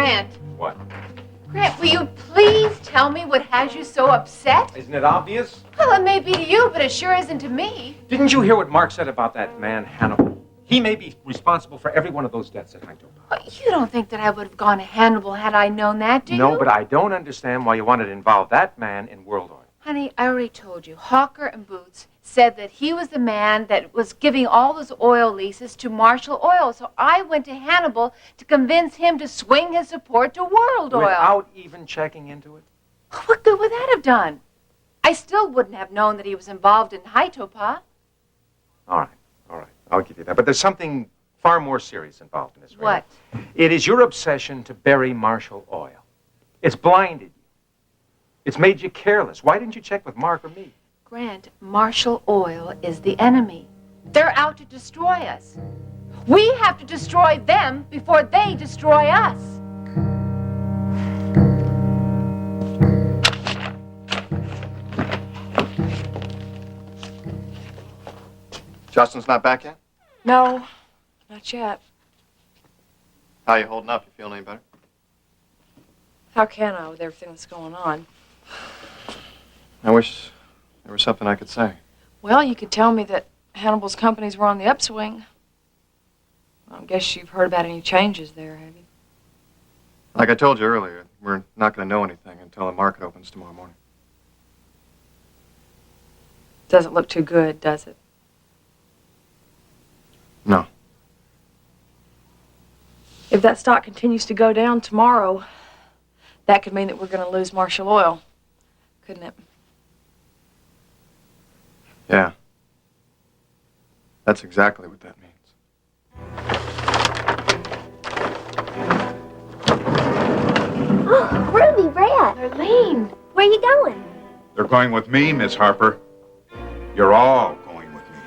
Grant. What? Grant, will you please tell me what has you so upset? Isn't it obvious? Well, it may be to you, but it sure isn't to me. Didn't you hear what Mark said about that man, Hannibal? He may be responsible for every one of those deaths at Hannibal. Well, you don't think that I would have gone to Hannibal had I known that, do you? No, but I don't understand why you wanted to involve that man in World Oil. Honey, I already told you. Hawker and Boots said that he was the man that was giving all those oil leases to Marshall Oil. So I went to Hannibal to convince him to swing his support to World Oil. Without even checking into it? What good would that have done? I still wouldn't have known that he was involved in Haitopa. All right. I'll give you that. But there's something far more serious involved in this. What? It is your obsession to bury Marshall Oil. It's blinded you. It's made you careless. Why didn't you check with Mark or me? Grant, Marshall Oil is the enemy. They're out to destroy us. We have to destroy them before they destroy us. Justin's not back yet? No, not yet. How you holding up? You feeling any better? How can I with everything that's going on? I wish there was something I could say. Well, you could tell me that Hannibal's companies were on the upswing. I guess you've heard about any changes there, have you? Like I told you earlier, we're not going to know anything until the market opens tomorrow morning. Doesn't look too good, does it? No. If that stock continues to go down tomorrow, that could mean that we're going to lose Marshall Oil, couldn't it? Yeah. That's exactly what that means. Oh, Ruby, Brad. Arlene. Where are you going? They're going with me, Miss Harper. You're all going with me.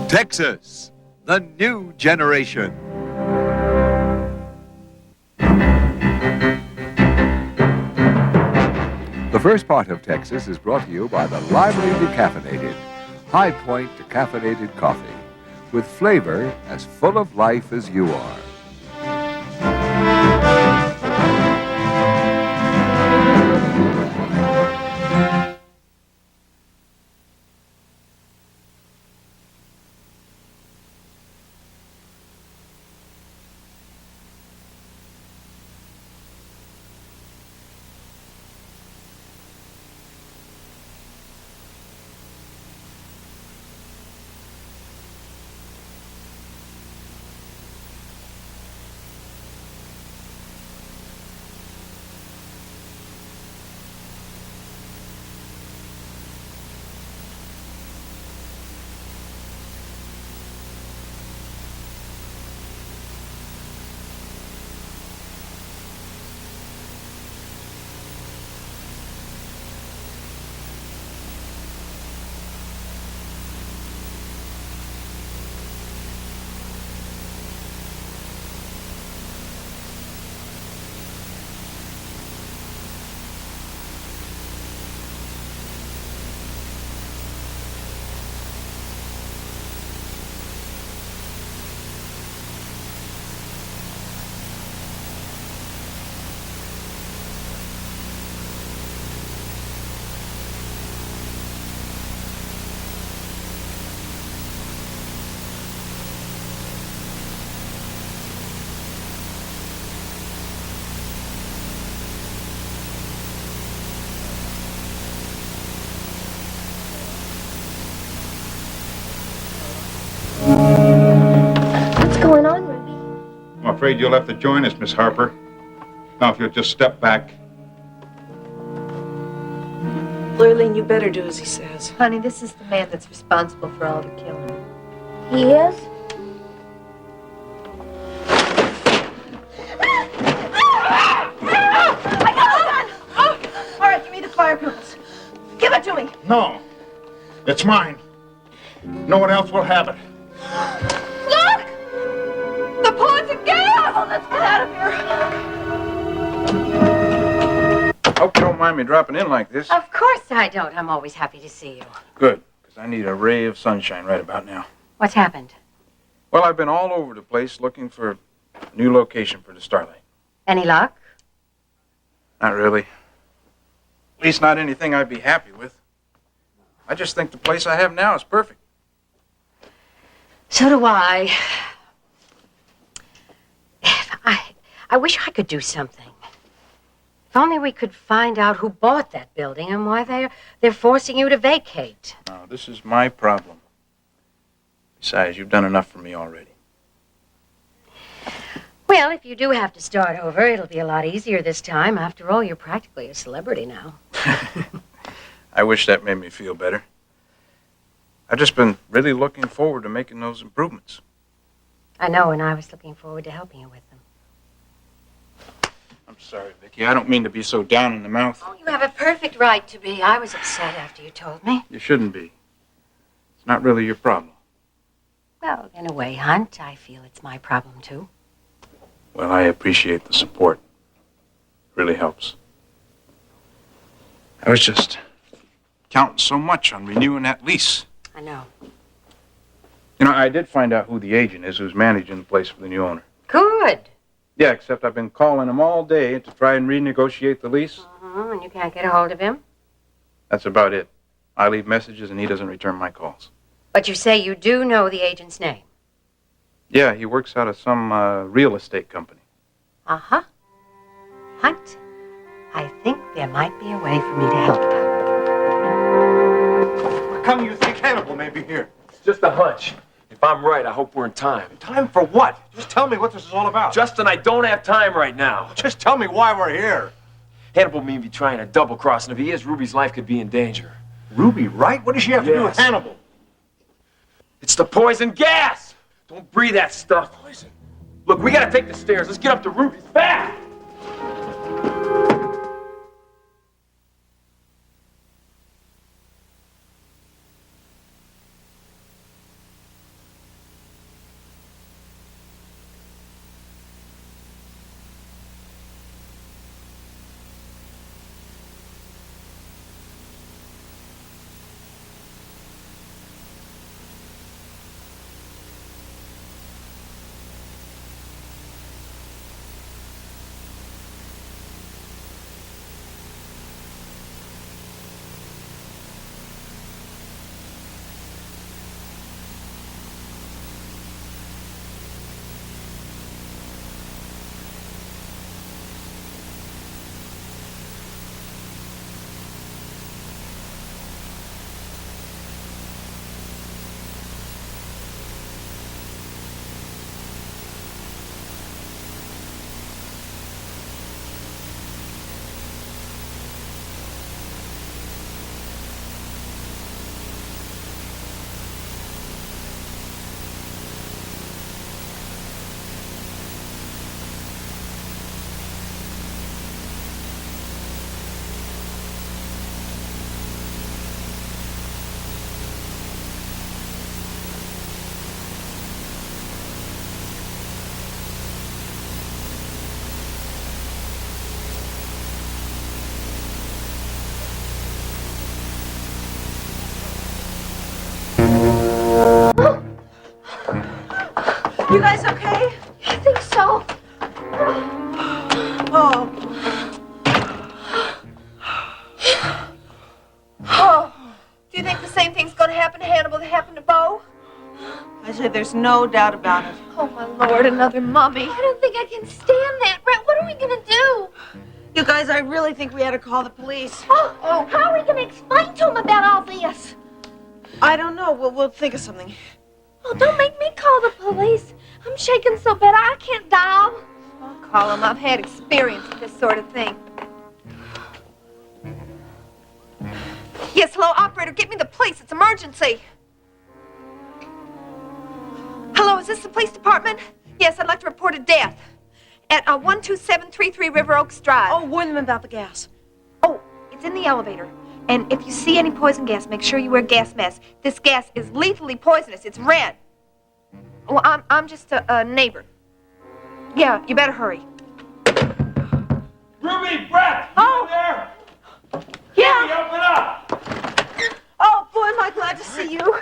Texas, the new generation. The first part of Texas is brought to you by the lively decaffeinated High Point decaffeinated coffee, with flavor as full of life as you are. afraid you'll have to join us, Miss Harper. Now, if you'll just step back. Lurleen, you better do as he says. Honey, this is the man that's responsible for all the killing. He is? All right, give me the fire pills. Give it to me. No. It's mine. No one else will have it. Look! The poison gas! Oh, let's get out of here. Hope you don't mind me dropping in like this. Of course I don't. I'm always happy to see you. Good, because I need a ray of sunshine right about now. What's happened? Well, I've been all over the place looking for a new location for the Starlight. Any luck? Not really. At least not anything I'd be happy with. I just think the place I have now is perfect. So do I. I wish I could do something. If only we could find out who bought that building and why they're forcing you to vacate. No, this is my problem. Besides, you've done enough for me already. Well, if you do have to start over, it'll be a lot easier this time. After all, you're practically a celebrity now. I wish that made me feel better. I've just been really looking forward to making those improvements. I know, and I was looking forward to helping you with them. I'm sorry, Vicki. I don't mean to be so down in the mouth. Oh, you have a perfect right to be. I was upset after you told me. You shouldn't be. It's not really your problem. Well, in a way, Hunt, I feel it's my problem, too. Well, I appreciate the support. It really helps. I was just counting so much on renewing that lease. I know. You know, I did find out who the agent is who's managing the place for the new owner. Good. Yeah, except I've been calling him all day to try and renegotiate the lease. And you can't get a hold of him? That's about it. I leave messages and he doesn't return my calls. But you say you do know the agent's name? Yeah, he works out of some real estate company. Uh-huh. Hunt, I think there might be a way for me to help you. How come you think Hannibal may be here? It's just a hunch. If I'm right, I hope we're in time. Time for what? Just tell me what this is all about. Justin, I don't have time right now. Just tell me why we're here. Hannibal may be trying to double cross, and if he is, Ruby's life could be in danger. Ruby, right? What does she have to do with Yes. Hannibal? It's the poison gas! Don't breathe that stuff. Poison. Look, we gotta take the stairs. Let's get up to Ruby's back! You guys okay? I think so. Oh. Oh. Do you think the same thing's going to happen to Hannibal that happened to Bo? I say there's no doubt about it. Oh, my Lord, another mummy. I don't think I can stand that. Brett, what are we going to do? You guys, I really think we ought to call the police. Oh, how are we going to explain to him about all this? I don't know. We'll think of something. Oh, don't make me call the police. I'm shaking so bad I can't dial. I'll call him. I've had experience with this sort of thing. Yes, hello, operator. Get me the police. It's emergency. Hello, is this the police department? Yes, I'd like to report a death at 12733 River Oaks Drive. Oh, warn them about the gas. Oh, it's in the elevator. And if you see any poison gas, make sure you wear gas masks. This gas is lethally poisonous. It's red. Well, I'm just a neighbor. Yeah, you better hurry. Ruby, Brett, you in there? Yeah. Ruby, open up. Oh, boy, am I glad to see you.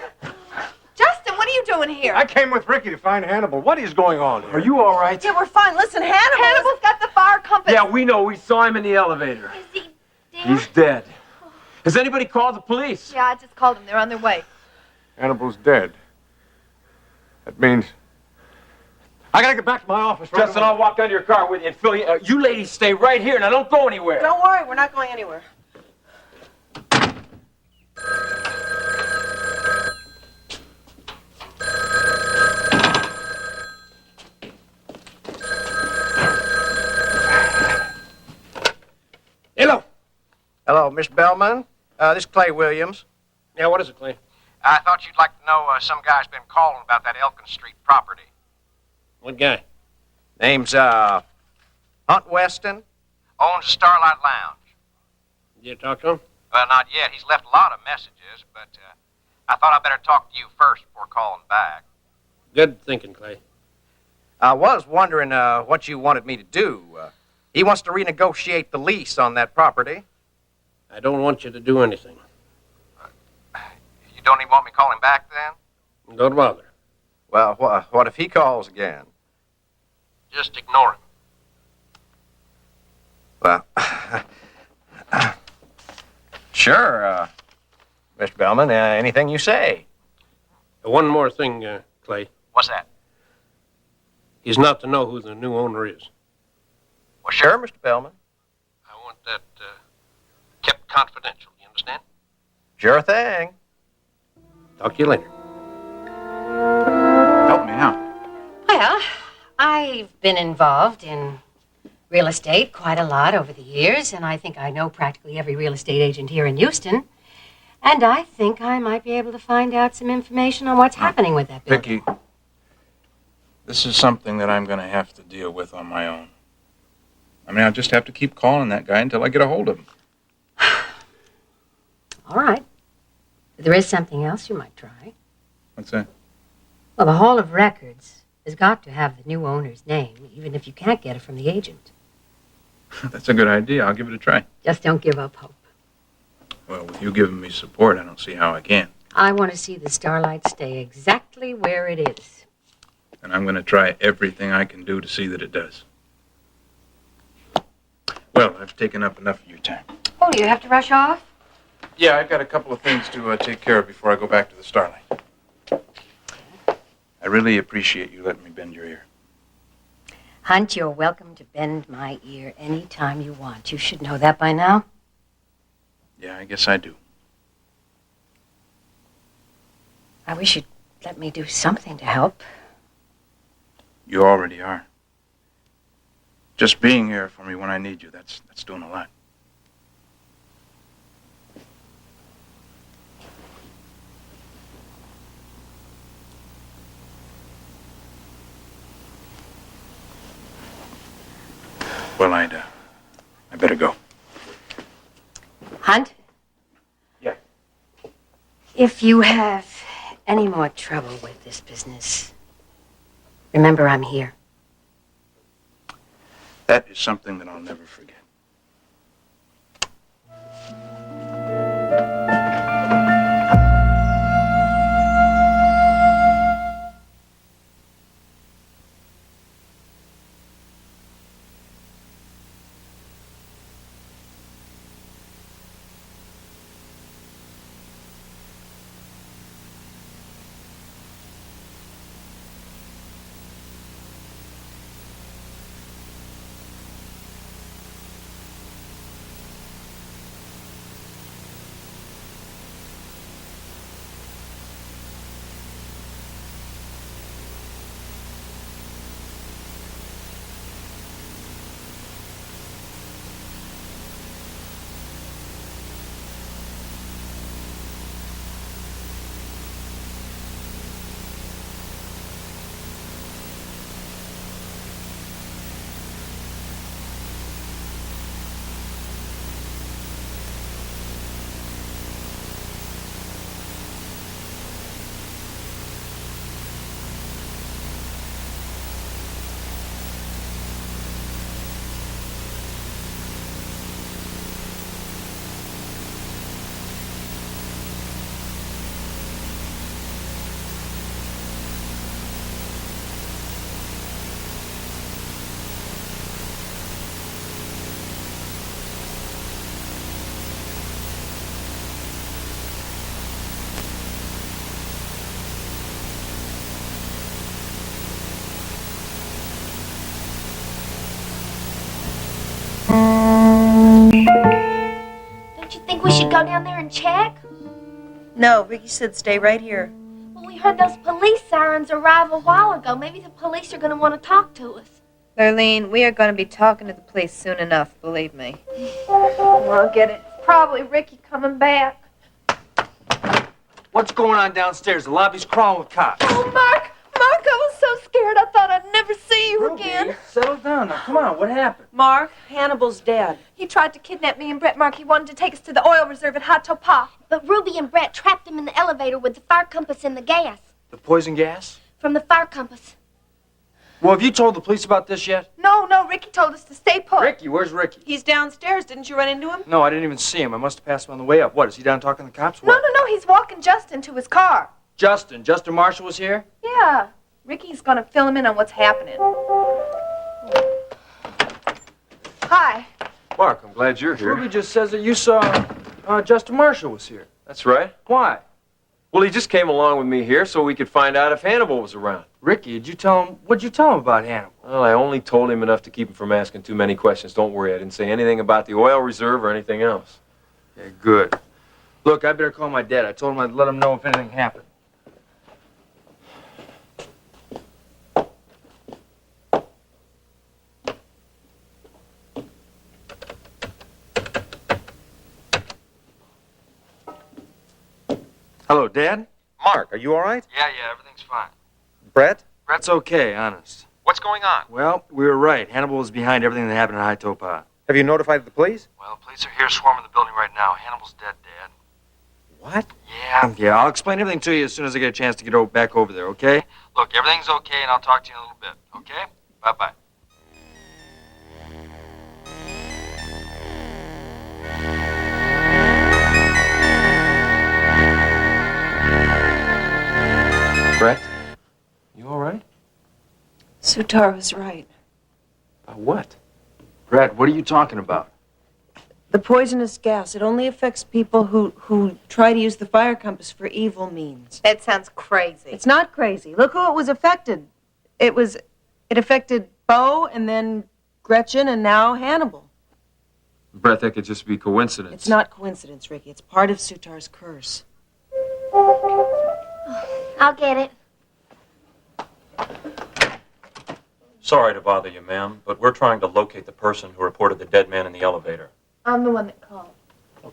Justin, what are you doing here? I came with Ricky to find Hannibal. What is going on here? Are you all right? Yeah, we're fine. Listen, Hannibal's got the fire compass. Yeah, we know. We saw him in the elevator. Is he dead? He's dead. Has anybody called the police? Yeah, I just called them. They're on their way. Hannibal's dead. That means I gotta get back to my office right Justin, away. I'll walk down to your car with you and fill you. You ladies stay right here. Now, don't go anywhere. Don't worry, we're not going anywhere. Hello. Hello, Miss Bellman. This is Clay Williams. Yeah, what is it, Clay? I thought you'd like to know some guy's been calling about that Elkin Street property. What guy? Name's, Hunt Weston. Owns a Starlight Lounge. Did you talk to him? Well, not yet. He's left a lot of messages, but I thought I'd better talk to you first before calling back. Good thinking, Clay. I was wondering what you wanted me to do. He wants to renegotiate the lease on that property. I don't want you to do anything. You don't even want me calling back then? Don't bother. Well, what if he calls again? Just ignore him. Well, sure, Mr. Bellman, anything you say. One more thing, Clay. What's that? He's not to know who the new owner is. Well, sure, Mr. Bellman. I want that kept confidential. You understand? Sure thing. Talk to you later. Help me out. Well, I've been involved in real estate quite a lot over the years, and I think I know practically every real estate agent here in Houston. And I think I might be able to find out some information on what's happening with that building. Vicky, this is something that I'm going to have to deal with on my own. I mean, I'll just have to keep calling that guy until I get a hold of him. All right. But there is something else you might try. What's that? Well, the Hall of Records has got to have the new owner's name, even if you can't get it from the agent. That's a good idea. I'll give it a try. Just don't give up hope. Well, with you giving me support, I don't see how I can. I want to see the Starlight stay exactly where it is. And I'm going to try everything I can do to see that it does. Well, I've taken up enough of your time. Oh, you have to rush off? Yeah, I've got a couple of things to take care of before I go back to the Starlight. I really appreciate you letting me bend your ear. Hunt, you're welcome to bend my ear any time you want. You should know that by now. Yeah, I guess I do. I wish you'd let me do something to help. You already are. Just being here for me when I need you, that's doing a lot. Well, I better go. Hunt? Yeah. If you have any more trouble with this business, remember I'm here. That is something that I'll never forget. go down there and check? No, Ricky said stay right here. Well, we heard those police sirens arrive a while ago. Maybe the police are going to want to talk to us. Lurleen, we are going to be talking to the police soon enough, believe me. Well, get it. It's probably Ricky coming back. What's going on downstairs? The lobby's crawling with cops. Oh, Mark! Mark, I was so scared I thought I'd never see you again. Settle down now. Come on, what happened? Mark, Hannibal's dead. He tried to kidnap me and Brett, Mark. He wanted to take us to the oil reserve at Hot Topaz. But Ruby and Brett trapped him in the elevator with the fire compass and the gas. The poison gas? From the fire compass. Well, have you told the police about this yet? No, Ricky told us to stay put. Ricky, where's Ricky? He's downstairs. Didn't you run into him? No, I didn't even see him. I must have passed him on the way up. What, is he down talking to the cops? What? No, he's walking Justin to his car. Justin Marshall was here? Yeah, Ricky's gonna fill him in on what's happening. Hi. Mark, I'm glad you're here. Ruby just says that you saw Justin Marshall was here. That's right. Why? Well, he just came along with me here so we could find out if Hannibal was around. Ricky, what'd you tell him about Hannibal? Well, I only told him enough to keep him from asking too many questions. Don't worry, I didn't say anything about the oil reserve or anything else. Okay, good. Look, I better call my dad. I told him I'd let him know if anything happened. Hello, Dad? Mark, are you all right? Yeah, everything's fine. Brett? Brett's okay, honest. What's going on? Well, we were right. Hannibal was behind everything that happened at High Topaz. Have you notified the police? Well, police are here swarming the building right now. Hannibal's dead, Dad. What? Yeah, I'll explain everything to you as soon as I get a chance to get back over there, okay? Look, everything's okay, and I'll talk to you in a little bit, okay? Bye-bye. Brett, you all right? Sutar was right. About what? Brett, what are you talking about? The poisonous gas, it only affects people who try to use the fire compass for evil means. That sounds crazy. It's not crazy. Look who it was affected. It affected Bo and then Gretchen and now Hannibal. Brett, that could just be coincidence. It's not coincidence, Ricky. It's part of Sutar's curse. I'll get it. Sorry to bother you, ma'am, but we're trying to locate the person who reported the dead man in the elevator. I'm the one that called.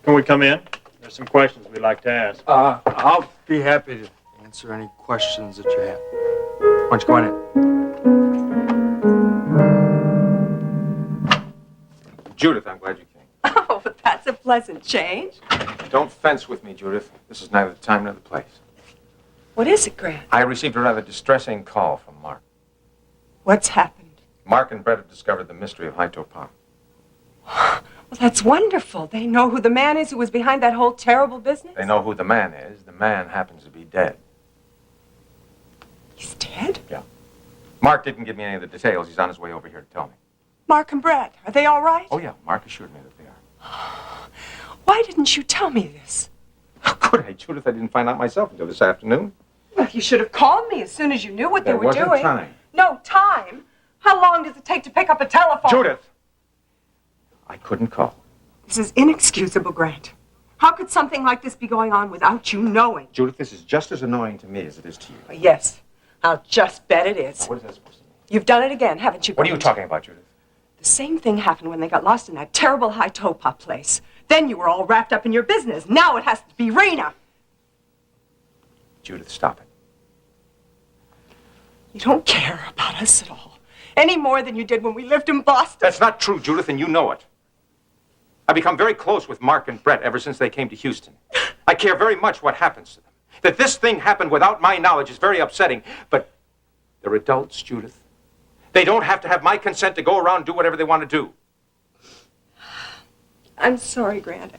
Can we come in? There's some questions we'd like to ask. I'll be happy to answer any questions that you have. Why don't you go on in? Judith, I'm glad you came. Oh, that's a pleasant change. Don't fence with me, Judith. This is neither the time nor the place. What is it, Grant? I received a rather distressing call from Mark. What's happened? Mark and Brett have discovered the mystery of High Topaz. Well, that's wonderful. They know who the man is who was behind that whole terrible business? They know who the man is. The man happens to be dead. He's dead? Yeah. Mark didn't give me any of the details. He's on his way over here to tell me. Mark and Brett, are they all right? Oh, yeah. Mark assured me that they are. Why didn't you tell me this? How could I, Judith? I didn't find out myself until this afternoon. Well, you should have called me as soon as you knew what they There were wasn't doing. time. No time? How long does it take to pick up a telephone? Judith! I couldn't call. This is inexcusable, Grant. How could something like this be going on without you knowing? Judith, this is just as annoying to me as it is to you. Yes, I'll just bet it is. What is that supposed to mean? You've done it again, haven't you, What Grant? are you talking about, Judith? The same thing happened when they got lost in that terrible High Topaz place. Then you were all wrapped up in your business. Now it has to be Rena. Judith, stop it. You don't care about us at all. Any more than you did when we lived in Boston. That's not true, Judith, and you know it. I've become very close with Mark and Brett ever since they came to Houston. I care very much what happens to them. That this thing happened without my knowledge is very upsetting, but they're adults, Judith. They don't have to have my consent to go around and do whatever they want to do. I'm sorry, Grant.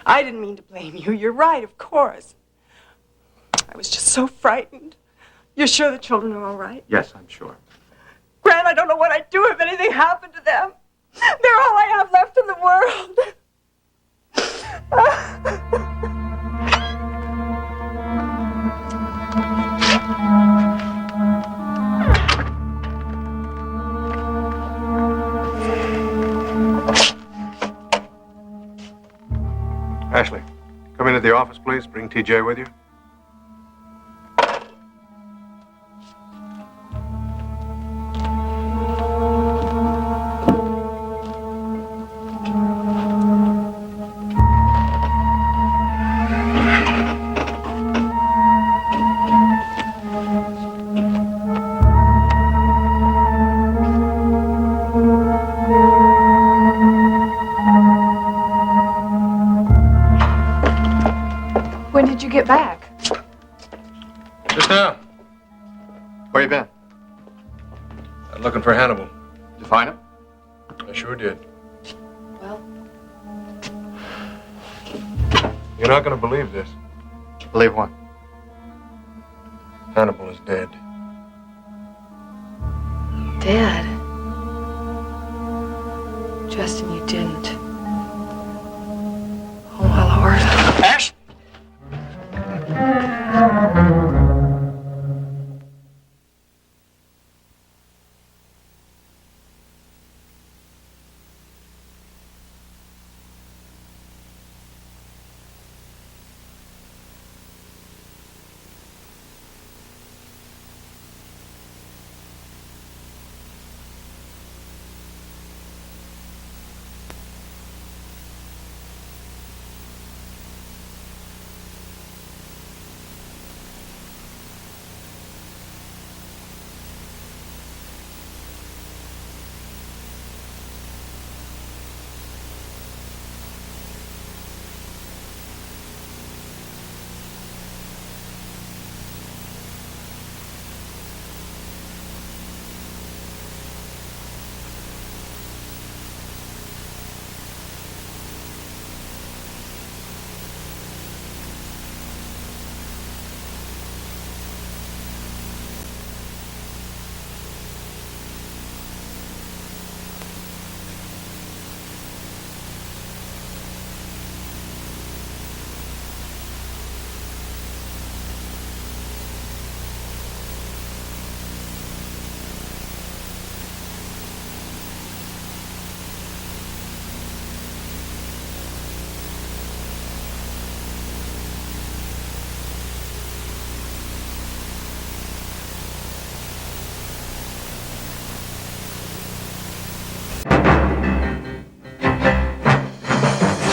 I didn't mean to blame you. You're right, of course. I was just so frightened. You're sure the children are all right? Yes, I'm sure. Grant, I don't know what I'd do if anything happened to them. They're all I have left in the world. Ashley, at the office, please? Bring TJ with you. When did you get back? Just now. Where you been? I'm looking for Hannibal. Did you find him? I sure did. Well, You're not going to believe this. Believe what? Hannibal is dead. Dad. Justin, you didn't. Oh, my Lord. Ash!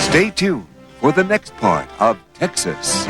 Stay tuned for the next part of Texas.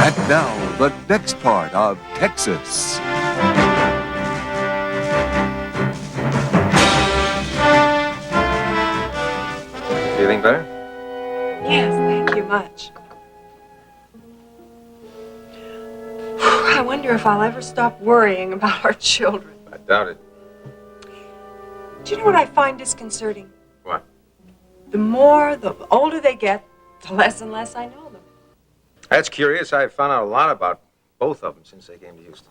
And now, the next part of Texas. Feeling better? Yes, thank you much. I wonder if I'll ever stop worrying about our children. I doubt it. Do you know what I find disconcerting? What? The older they get, the less and less I know them. That's curious. I've found out a lot about both of them since they came to Houston.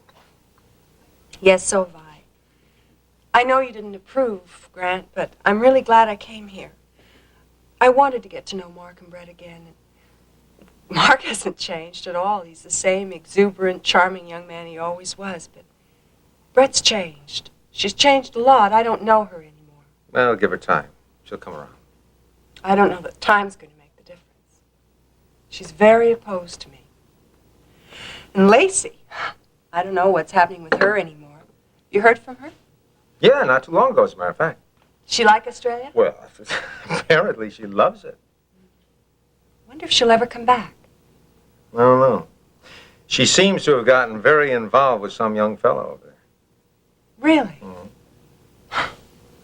Yes, so have I. I know you didn't approve, Grant, but I'm really glad I came here. I wanted to get to know Mark and Brett again. Mark hasn't changed at all. He's the same exuberant, charming young man he always was, but Brett's changed. She's changed a lot. I don't know her anymore. Well, give her time. She'll come around. I don't know that time's going to make the difference. She's very opposed to me. And Lacey, I don't know what's happening with her anymore. You heard from her? Yeah, not too long ago, as a matter of fact. She like Australia? Well, apparently she loves it. Wonder if she'll ever come back. I don't know. She seems to have gotten very involved with some young fellow over there. Really?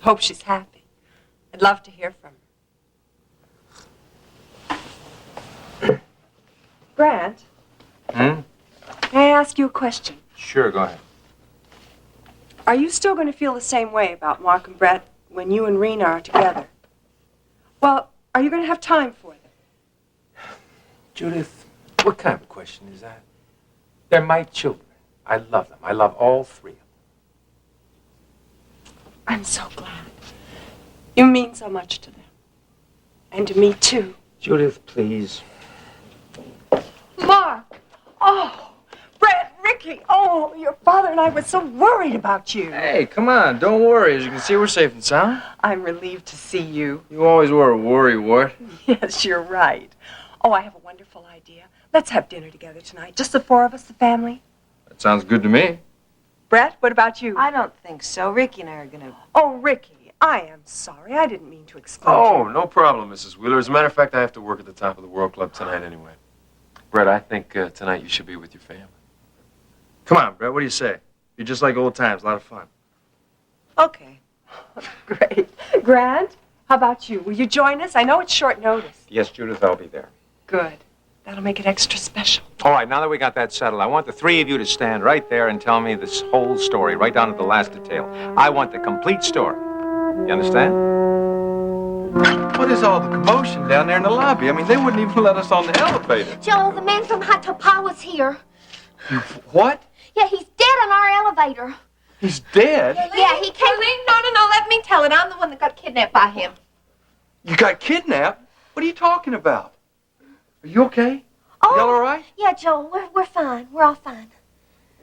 Hope she's happy. I'd love to hear from her. Grant? Hmm? May I ask you a question? Sure, go ahead. Are you still going to feel the same way about Mark and Brett when you and Rena are together? Well, are you going to have time for them? Judith, what kind of a question is that? They're my children. I love them. I love all three of them. I'm so glad. You mean so much to them. And to me, too. Judith, please. Mark! Oh, Brett, Ricky! Oh, your father and I were so worried about you. Hey, come on, don't worry. As you can see, we're safe and sound. I'm relieved to see you. You always were a worrywart. Yes, you're right. Oh, I have a wonderful idea. Let's have dinner together tonight. Just the four of us, the family. That sounds good to me. Brett, what about you? I don't think so. Ricky and I are gonna... Oh, Ricky, I am sorry. I didn't mean to exclude you. Oh, no problem, Mrs. Wheeler. As a matter of fact, I have to work at the top of the World Club tonight anyway. Brett, I think tonight you should be with your family. Come on, Brett, what do you say? You're just like old times, a lot of fun. Okay. Great. Grant, how about you? Will you join us? I know it's short notice. Yes, Judith, I'll be there. Good. That'll make it extra special. All right, now that we got that settled, I want the three of you to stand right there and tell me this whole story, right down to the last detail. I want the complete story. You understand? What is all the commotion down there in the lobby? I mean, they wouldn't even let us on the elevator. Joel, the man from Hot Topawa's here. What? Yeah, he's dead on our elevator. He's dead? Yeah, he came. No, let me tell it. I'm the one that got kidnapped by him. You got kidnapped? What are you talking about? Are you okay? Oh, Y'all all right? Yeah, Joel, we're fine. We're all fine.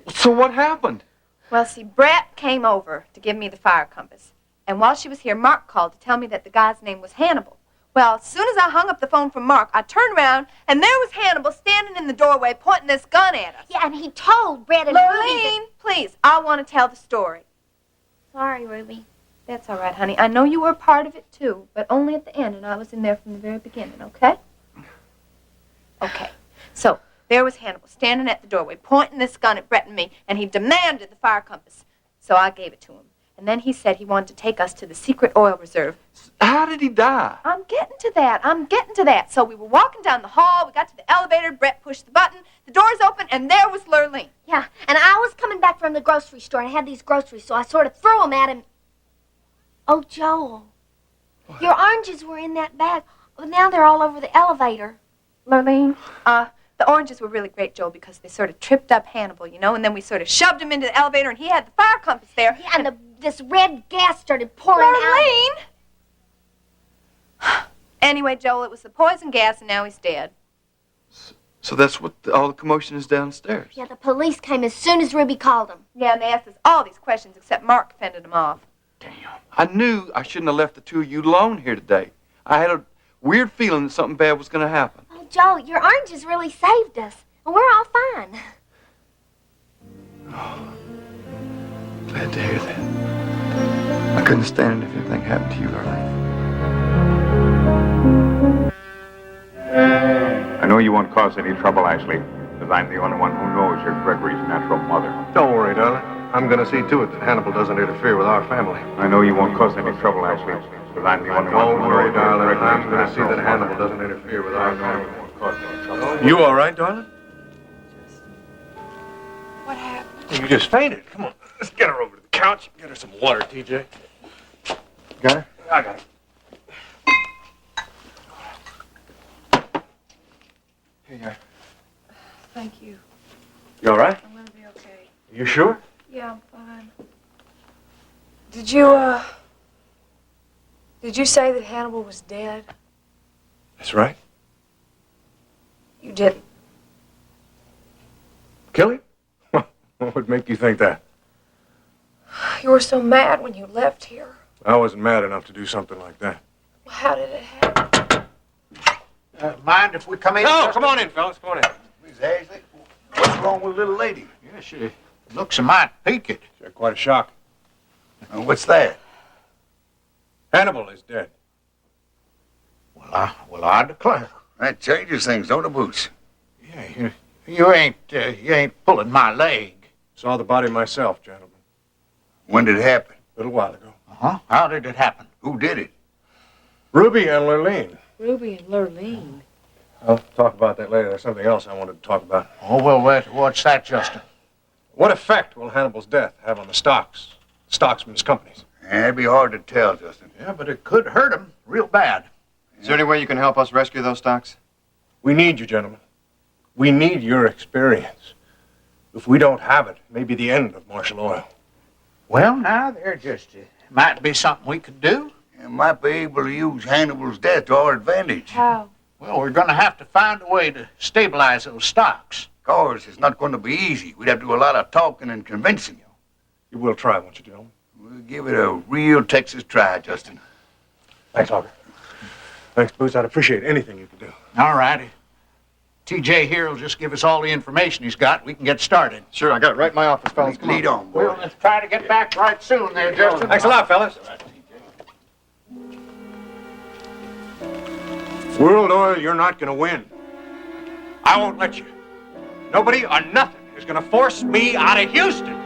So what happened? Well, see, Brett came over to give me the fire compass. And while she was here, Mark called to tell me that the guy's name was Hannibal. Well, as soon as I hung up the phone from Mark, I turned around, and there was Hannibal standing in the doorway pointing this gun at us. Yeah, and he told Brett and Ruby Lurleen, please, I want to tell the story. Sorry, Ruby. That's all right, honey. I know you were a part of it, too, but only at the end, and I was in there from the very beginning, okay? Okay. So, there was Hannibal standing at the doorway, pointing this gun at Brett and me, and he demanded the fire compass. So I gave it to him. And then he said he wanted to take us to the secret oil reserve. How did he die? I'm getting to that. So we were walking down the hall, we got to the elevator, Brett pushed the button, the doors opened, and there was Lurleen. Yeah, and I was coming back from the grocery store and I had these groceries, so I sort of threw them at him. Oh, Joel, your oranges were in that bag. Well, now they're all over the elevator. Lurleen, the oranges were really great, Joel, because they sort of tripped up Hannibal, you know, and then we sort of shoved him into the elevator, and he had the fire compass there. Yeah, and this red gas started pouring out. Lurleen! Anyway, Joel, it was the poison gas, and now he's dead. So that's what all the commotion is downstairs? Yeah, the police came as soon as Ruby called them. Yeah, and they asked us all these questions, except Mark fended them off. Damn. I knew I shouldn't have left the two of you alone here today. I had a weird feeling that something bad was going to happen. Oh, Joel, your oranges really saved us, and we're all fine. Oh, glad to hear that. I couldn't stand it if anything happened to you, Lurleen. I know you won't cause any trouble, Ashley, because I'm the only one who knows you're Gregory's natural mother. Don't worry, darling. I'm going to see to it that Hannibal doesn't interfere with our family. I know you won't cause any trouble, Ashley, because I'm the only one Don't who worry, knows darling. you're I'm Gregory's going to see natural that Hannibal mother. doesn't interfere with our family. You all right, darling? Why, What happened? You just fainted. Come on. Let's get her over to the couch. Get her some water, TJ. Got her? I got her. Here you are. Thank you. You all right? I'm gonna be okay. You sure? Yeah, I'm fine. Did you say that Hannibal was dead? That's right. You didn't. Kill him? What would make you think that? You were so mad when you left here. I wasn't mad enough to do something like that. Well, how did it happen? Mind if we come in? No, come on in, fellas. Come on in. Miss Ashley, what's wrong with little lady? Yeah, she Looks a mite peaked. had quite a shock. What's that? Hannibal is dead. Well, I declare. That changes things, don't it, Boots? Yeah, you ain't pulling my leg. Saw the body myself, gentlemen. When did it happen? A little while ago. Uh-huh. How did it happen? Who did it? Ruby and Lurleen. Ruby and Lurleen. I'll talk about that later. There's something else I wanted to talk about. Oh, well, what's that, Justin? What effect will Hannibal's death have on the stocksmen's companies? It'd be hard to tell, Justin. Yeah, but it could hurt him real bad. Is there any way you can help us rescue those stocks? We need you, gentlemen. We need your experience. If we don't have it, it may be the end of Marshall Oil. Well, now, there just might be something we could do. You might be able to use Hannibal's death to our advantage. How? Well, we're going to have to find a way to stabilize those stocks. Of course, it's not going to be easy. We'd have to do a lot of talking and convincing. You will try, won't you, gentlemen? We'll give it a real Texas try, Justin. Thanks, Hawker. Thanks, Boots. I'd appreciate anything you could do. All righty. TJ here will just give us all the information he's got. We can get started. Sure, I got it right in my office, fellas. Come Lead on, boy. Well, let's try to get back right soon there, Justin. Thanks a lot, fellas. World Oil, you're not going to win. I won't let you. Nobody or nothing is going to force me out of Houston.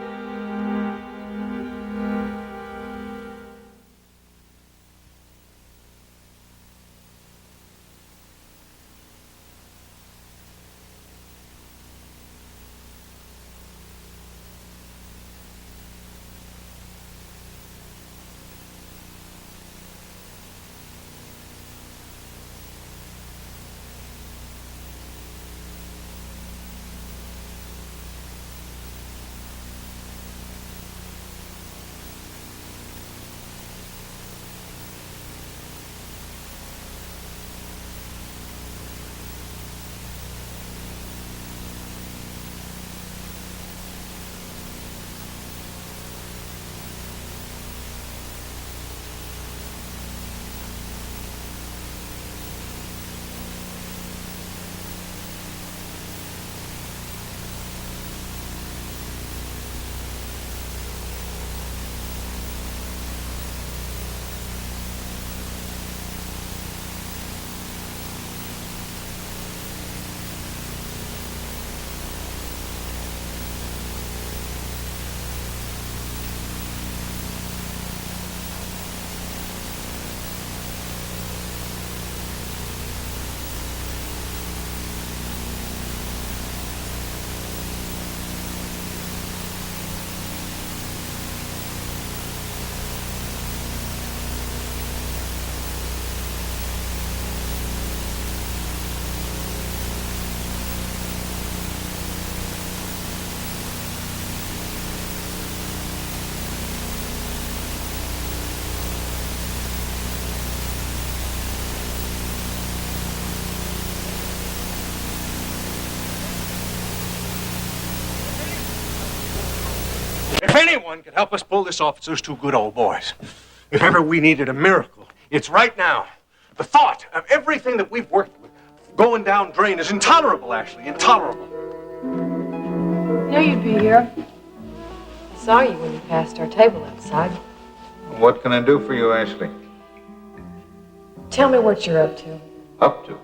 If anyone could help us pull this off, it's those two good old boys. If ever we needed a miracle, it's right now. The thought of everything that we've worked with going down drain is intolerable, Ashley, intolerable. Knew you'd be here. I saw you when you passed our table outside. What can I do for you, Ashley? Tell me what you're up to. Up to?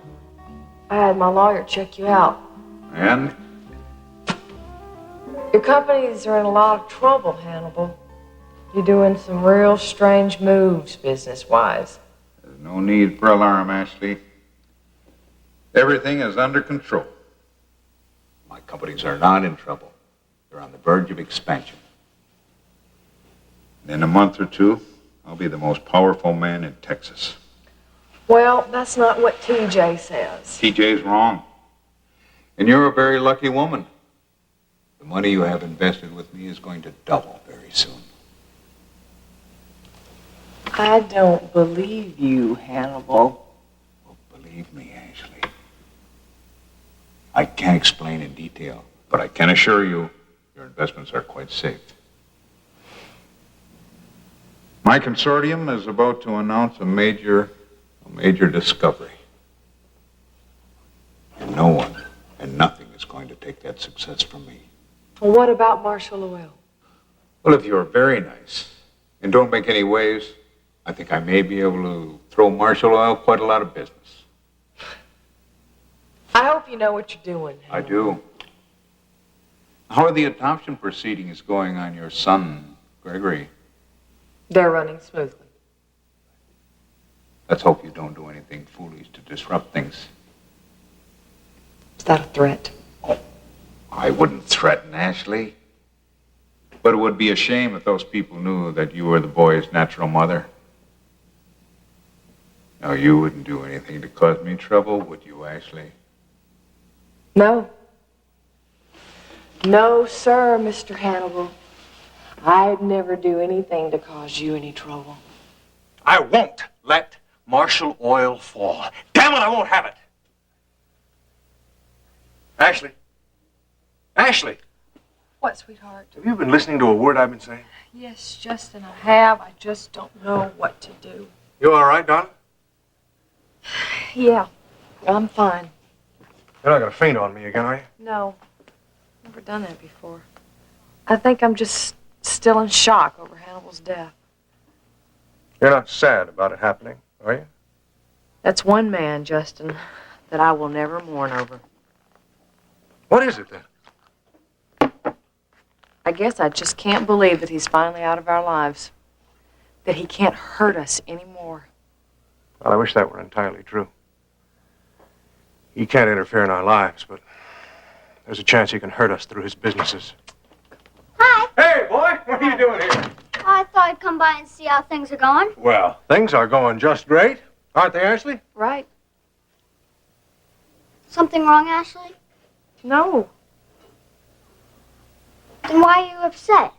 I had my lawyer check you out. And? Your companies are in a lot of trouble, Hannibal. You're doing some real strange moves business-wise. There's no need for alarm, Ashley. Everything is under control. My companies are not in trouble. They're on the verge of expansion. In a month or two, I'll be the most powerful man in Texas. Well, that's not what TJ says. TJ's wrong. And you're a very lucky woman. The money you have invested with me is going to double very soon. I don't believe you, Hannibal. Believe me, Ashley. I can't explain in detail, but I can assure you your investments are quite safe. My consortium is about to announce a major discovery. And no one and nothing is going to take that success from me. Well, what about Marshall Oil? Well, if you're very nice and don't make any waves, I think I may be able to throw Marshall Oil quite a lot of business. I hope you know what you're doing. I do. How are the adoption proceedings going on your son, Gregory? They're running smoothly. Let's hope you don't do anything foolish to disrupt things. Is that a threat? I wouldn't threaten Ashley. But it would be a shame if those people knew that you were the boy's natural mother. Now, you wouldn't do anything to cause me trouble, would you, Ashley? No. No, sir, Mr. Hannibal. I'd never do anything to cause you any trouble. I won't let Marshall Oil fall. Damn it, I won't have it. Ashley. Ashley. What, sweetheart? Have you been listening to a word I've been saying? Yes, Justin, I have. I just don't know what to do. You all right, darling? Yeah, I'm fine. You're not going to faint on me again, are you? No, never done that before. I think I'm just still in shock over Hannibal's death. You're not sad about it happening, are you? That's one man, Justin, that I will never mourn over. What is it, then? I guess I just can't believe that he's finally out of our lives. That he can't hurt us anymore. Well, I wish that were entirely true. He can't interfere in our lives, but there's a chance he can hurt us through his businesses. Hi. Hey, boy, what are you doing here? I thought I'd come by and see how things are going. Well, things are going just great, aren't they, Ashley? Right. Something wrong, Ashley? No. Then why are you upset?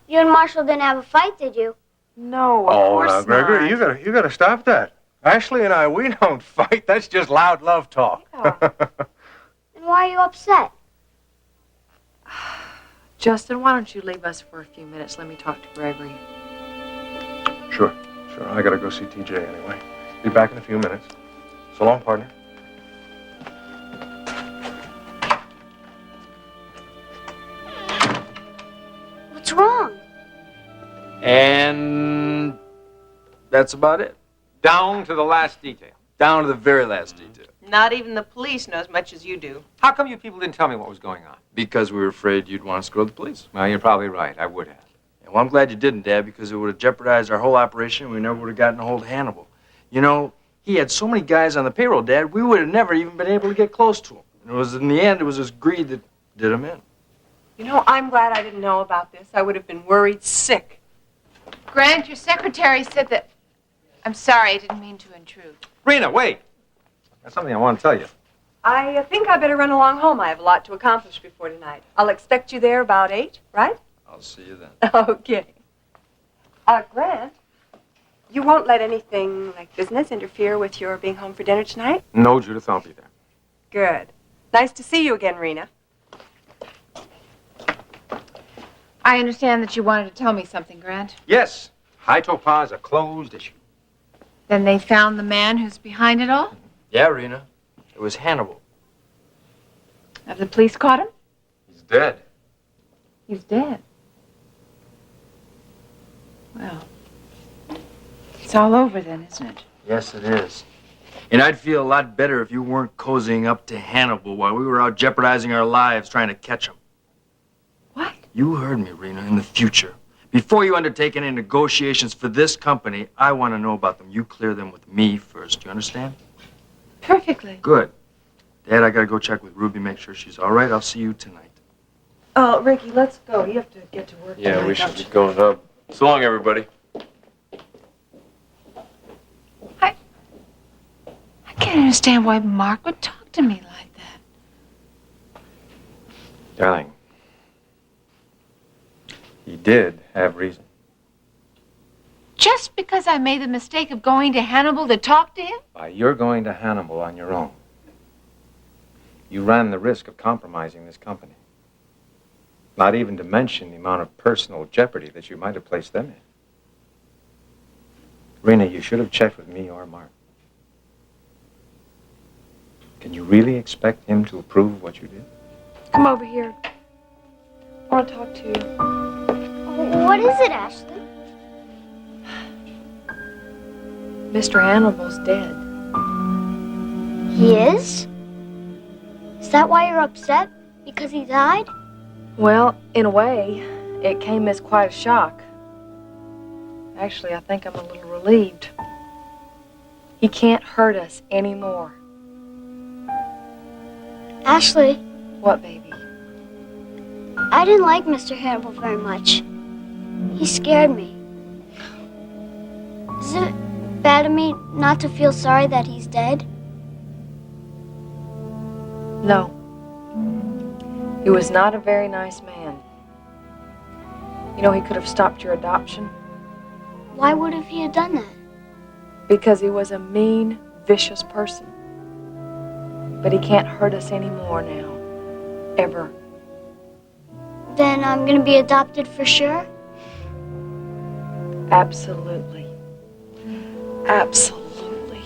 You and Marshall didn't have a fight, did you? No, of course now, Gregory, not. You gotta stop that. Ashley and I, we don't fight. That's just loud love talk. Yeah. Then why are you upset? Justin, why don't you leave us for a few minutes? Let me talk to Gregory. Sure. I gotta go see TJ anyway. Be back in a few minutes. So long, partner. What's wrong? And that's about it. Down to the last detail. Down to the very last detail. Not even the police know as much as you do. How come you people didn't tell me what was going on? Because we were afraid you'd want us to go to the police. Well, you're probably right. I would have. Yeah, well, I'm glad you didn't, Dad, because it would have jeopardized our whole operation and we never would have gotten a hold of Hannibal. You know, he had so many guys on the payroll, Dad, we would have never even been able to get close to him. And it was, in the end, it was his greed that did him in. You know, I'm glad I didn't know about this. I would have been worried sick. Grant, your secretary said that... I'm sorry, I didn't mean to intrude. Rena, wait. There's something I want to tell you. I think I better run along home. I have a lot to accomplish before tonight. I'll expect you there about 8, right? I'll see you then. Okay. Grant, you won't let anything like business interfere with your being home for dinner tonight? No, Judith, I'll be there. Good. Nice to see you again, Rena. I understand that you wanted to tell me something, Grant. Yes. High Topaz, a closed issue. Then they found the man who's behind it all? Yeah, Rena. It was Hannibal. Have the police caught him? He's dead. He's dead. Well, it's all over then, isn't it? Yes, it is. And I'd feel a lot better if you weren't cozying up to Hannibal while we were out jeopardizing our lives trying to catch him. What? You heard me, Rena. In the future, before you undertake any negotiations for this company, I want to know about them. You clear them with me first. Do you understand? Perfectly. Good. Dad, I gotta go check with Ruby, make sure she's all right. I'll see you tonight. Oh, Ricky, let's go. You have to get to work. Yeah, tonight, we don't should be you? going up. So long, everybody. I can't understand why Mark would talk to me like that. Darling, he did have reason. Just because I made the mistake of going to Hannibal to talk to him? By your going to Hannibal on your own, you ran the risk of compromising this company. Not even to mention the amount of personal jeopardy that you might have placed them in. Rena, you should have checked with me or Mark. Can you really expect him to approve of what you did? Come over here. I want to talk to you. What is it, Ashley? Mr. Hannibal's dead. He is? Is that why you're upset? Because he died? Well, in a way, it came as quite a shock. Actually, I think I'm a little relieved. He can't hurt us anymore. Ashley, What, baby? I didn't like Mr. Hannibal very much. He scared me. Is it bad of me not to feel sorry that he's dead? No. He was not a very nice man. You know, he could have stopped your adoption Why would have he have done that? because he was a mean, vicious person. But he can't hurt us anymore now. Ever. Then I'm gonna be adopted for sure? Absolutely. Absolutely.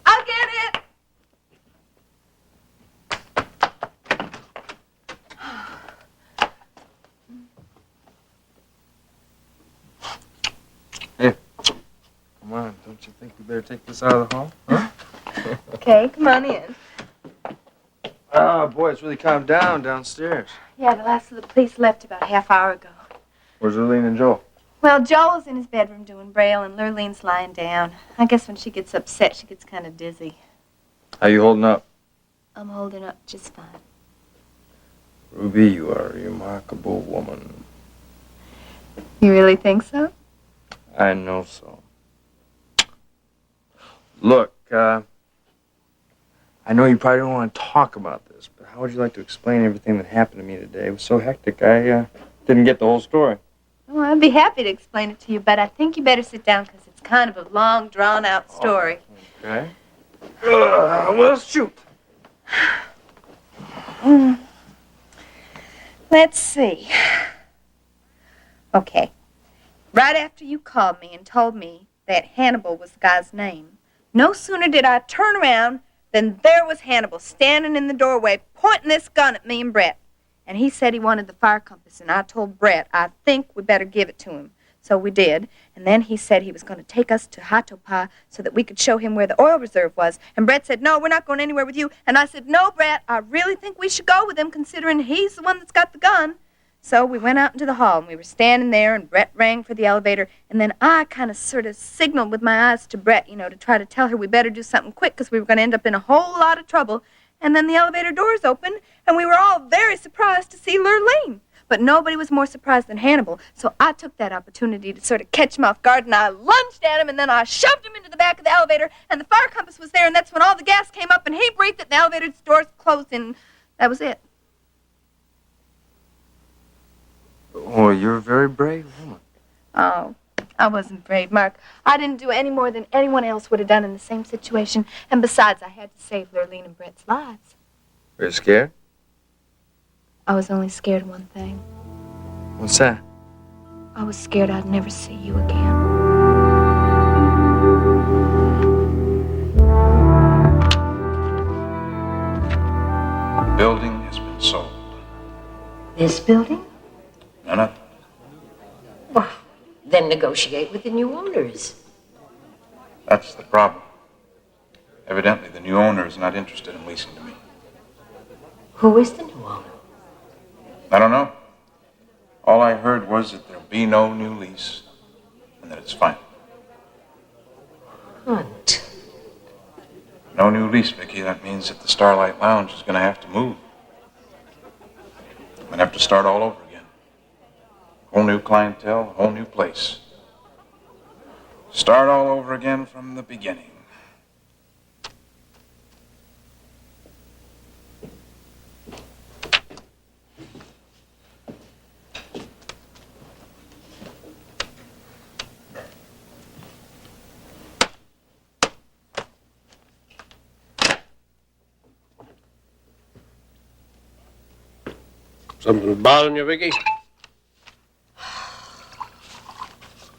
I'll get it. Hey, come on. Don't you think we better take this out of the hall? Huh? Okay, come on in. Oh, boy, it's really calmed down downstairs. Yeah, the last of the police left about a half hour ago. Where's Lurleen and Joel? Well, Joel's in his bedroom doing Braille, and Lurleen's lying down. I guess when she gets upset, she gets kind of dizzy. How you holding up? I'm holding up just fine. Ruby, you are a remarkable woman. You really think so? I know so. Look, I know you probably don't want to talk about this, but how would you like to explain everything that happened to me today? It was so hectic, I didn't get the whole story. Well, I'd be happy to explain it to you, but I think you better sit down because it's kind of a long, drawn-out story. Okay. Well, shoot. Let's see. Okay. Right after you called me and told me that Hannibal was the guy's name, no sooner did I turn around than there was Hannibal standing in the doorway pointing this gun at me and Brett. And he said he wanted the fire compass, and I told Brett I think we better give it to him. So we did. And then he said he was going to take us to Hatopa so that we could show him where the oil reserve was. And Brett said, no, we're not going anywhere with you. And I said, no, Brett, I really think we should go with him considering he's the one that's got the gun. So we went out into the hall, and we were standing there, and Brett rang for the elevator. And then I kind of sort of signaled with my eyes to Brett, you know, to try to tell her we better do something quick because we were going to end up in a whole lot of trouble. And then the elevator doors opened, and we were all very surprised to see Lurleen. But nobody was more surprised than Hannibal, so I took that opportunity to sort of catch him off guard, and I lunged at him, and then I shoved him into the back of the elevator, and the fire compass was there, and that's when all the gas came up, and he breathed it, and the elevator's doors closed, and that was it. Oh, you're a very brave woman. Oh, I wasn't brave, Mark. I didn't do any more than anyone else would have done in the same situation, and besides, I had to save Lurleen and Brett's lives. Were you scared? I was only scared of one thing. What's that? I was scared I'd never see you again. The building has been sold. This building? No, no. Well, then negotiate with the new owners. That's the problem. Evidently, the new owner is not interested in leasing to me. Who is the new owner? I don't know. All I heard was that there'll be no new lease and that it's final. Hunt. No new lease, Vicky. That means that the Starlight Lounge is going to have to move. I'm going to have to start all over again. Whole new clientele, a whole new place. Start all over again from the beginning. Something bothering you, Vicky?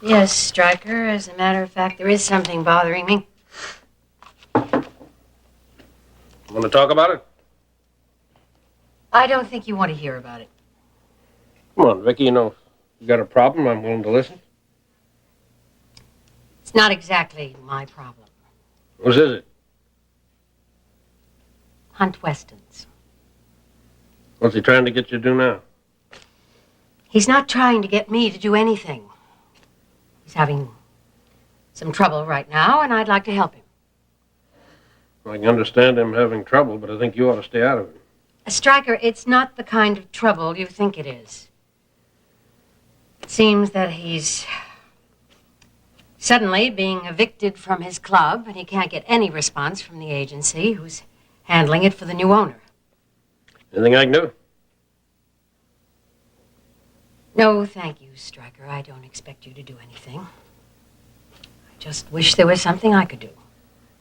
Yes, Stryker. As a matter of fact, there is something bothering me. Want to talk about it? I don't think you want to hear about it. Come on, Vicky, you know, if you got a problem, I'm willing to listen. It's not exactly my problem. Whose is it? Hunt Weston's. What's he trying to get you to do now? He's not trying to get me to do anything. He's having some trouble right now, and I'd like to help him. I can understand him having trouble, but I think you ought to stay out of it. Stryker, it's not the kind of trouble you think it is. It seems that he's suddenly being evicted from his club, and he can't get any response from the agency who's handling it for the new owner. Anything I can do? No, thank you, Stryker. I don't expect you to do anything. I just wish there was something I could do.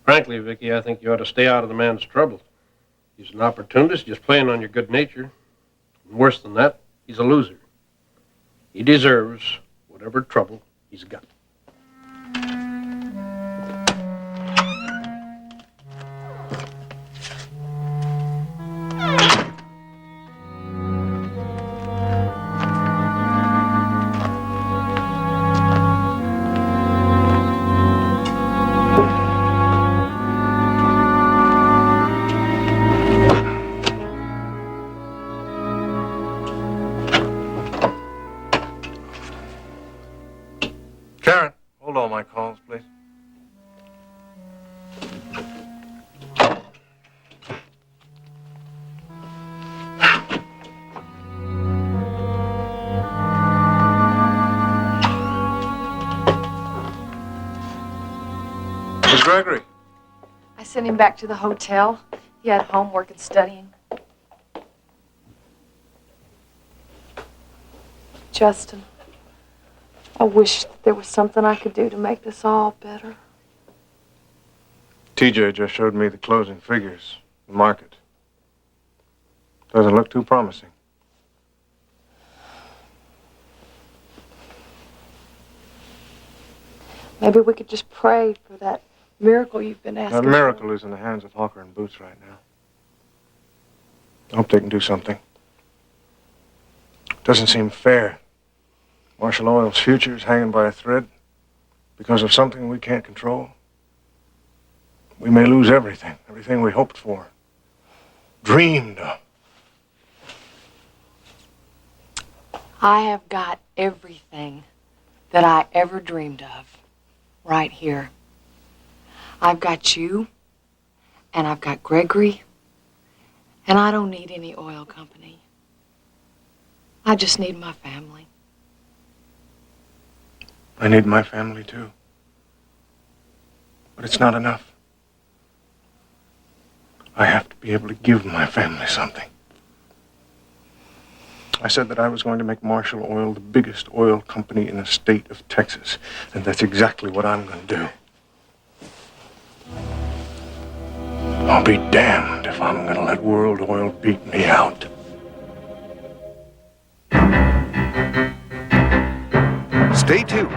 Frankly, Vicky, I think you ought to stay out of the man's trouble. He's an opportunist, just playing on your good nature. And worse than that, he's a loser. He deserves whatever trouble he's got. Karen, hold all my calls, please. Miss Gregory. I sent him back to the hotel. He had homework and studying. Justin, I wish there was something I could do to make this all better. TJ just showed me the closing figures, the market. Doesn't look too promising. Maybe we could just pray for that miracle you've been asking That miracle is in the hands of Hawker and Boots right now. I hope they can do something. Doesn't seem fair. Marshall Oil's future is hanging by a thread because of something we can't control. We may lose everything, everything we hoped for, dreamed of. I have got everything that I ever dreamed of right here. I've got you, and I've got Gregory, and I don't need any oil company. I just need my family. I need my family too. But it's not enough. I have to be able to give my family something. I said that I was going to make Marshall Oil the biggest oil company in the state of Texas, and that's exactly what I'm going to do. I'll be damned if I'm going to let World Oil beat me out. Stay tuned.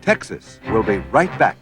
Texas will be right back.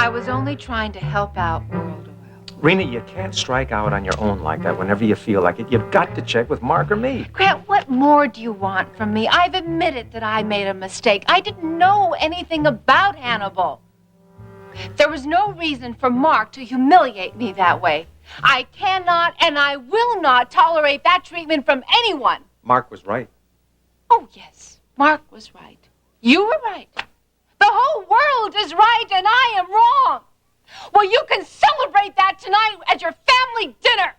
I was only trying to help out World Oil. Rena, you can't strike out on your own like that whenever you feel like it. You've got to check with Mark or me. Grant, what more do you want from me? I've admitted that I made a mistake. I didn't know anything about Hannibal. There was no reason for Mark to humiliate me that way. I cannot and I will not tolerate that treatment from anyone. Mark was right. Oh, yes, Mark was right. You were right. The whole world is right and I am wrong. Well, you can celebrate that tonight at your family dinner.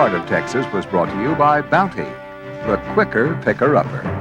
part of Texas was brought to you by Bounty, the quicker picker-upper.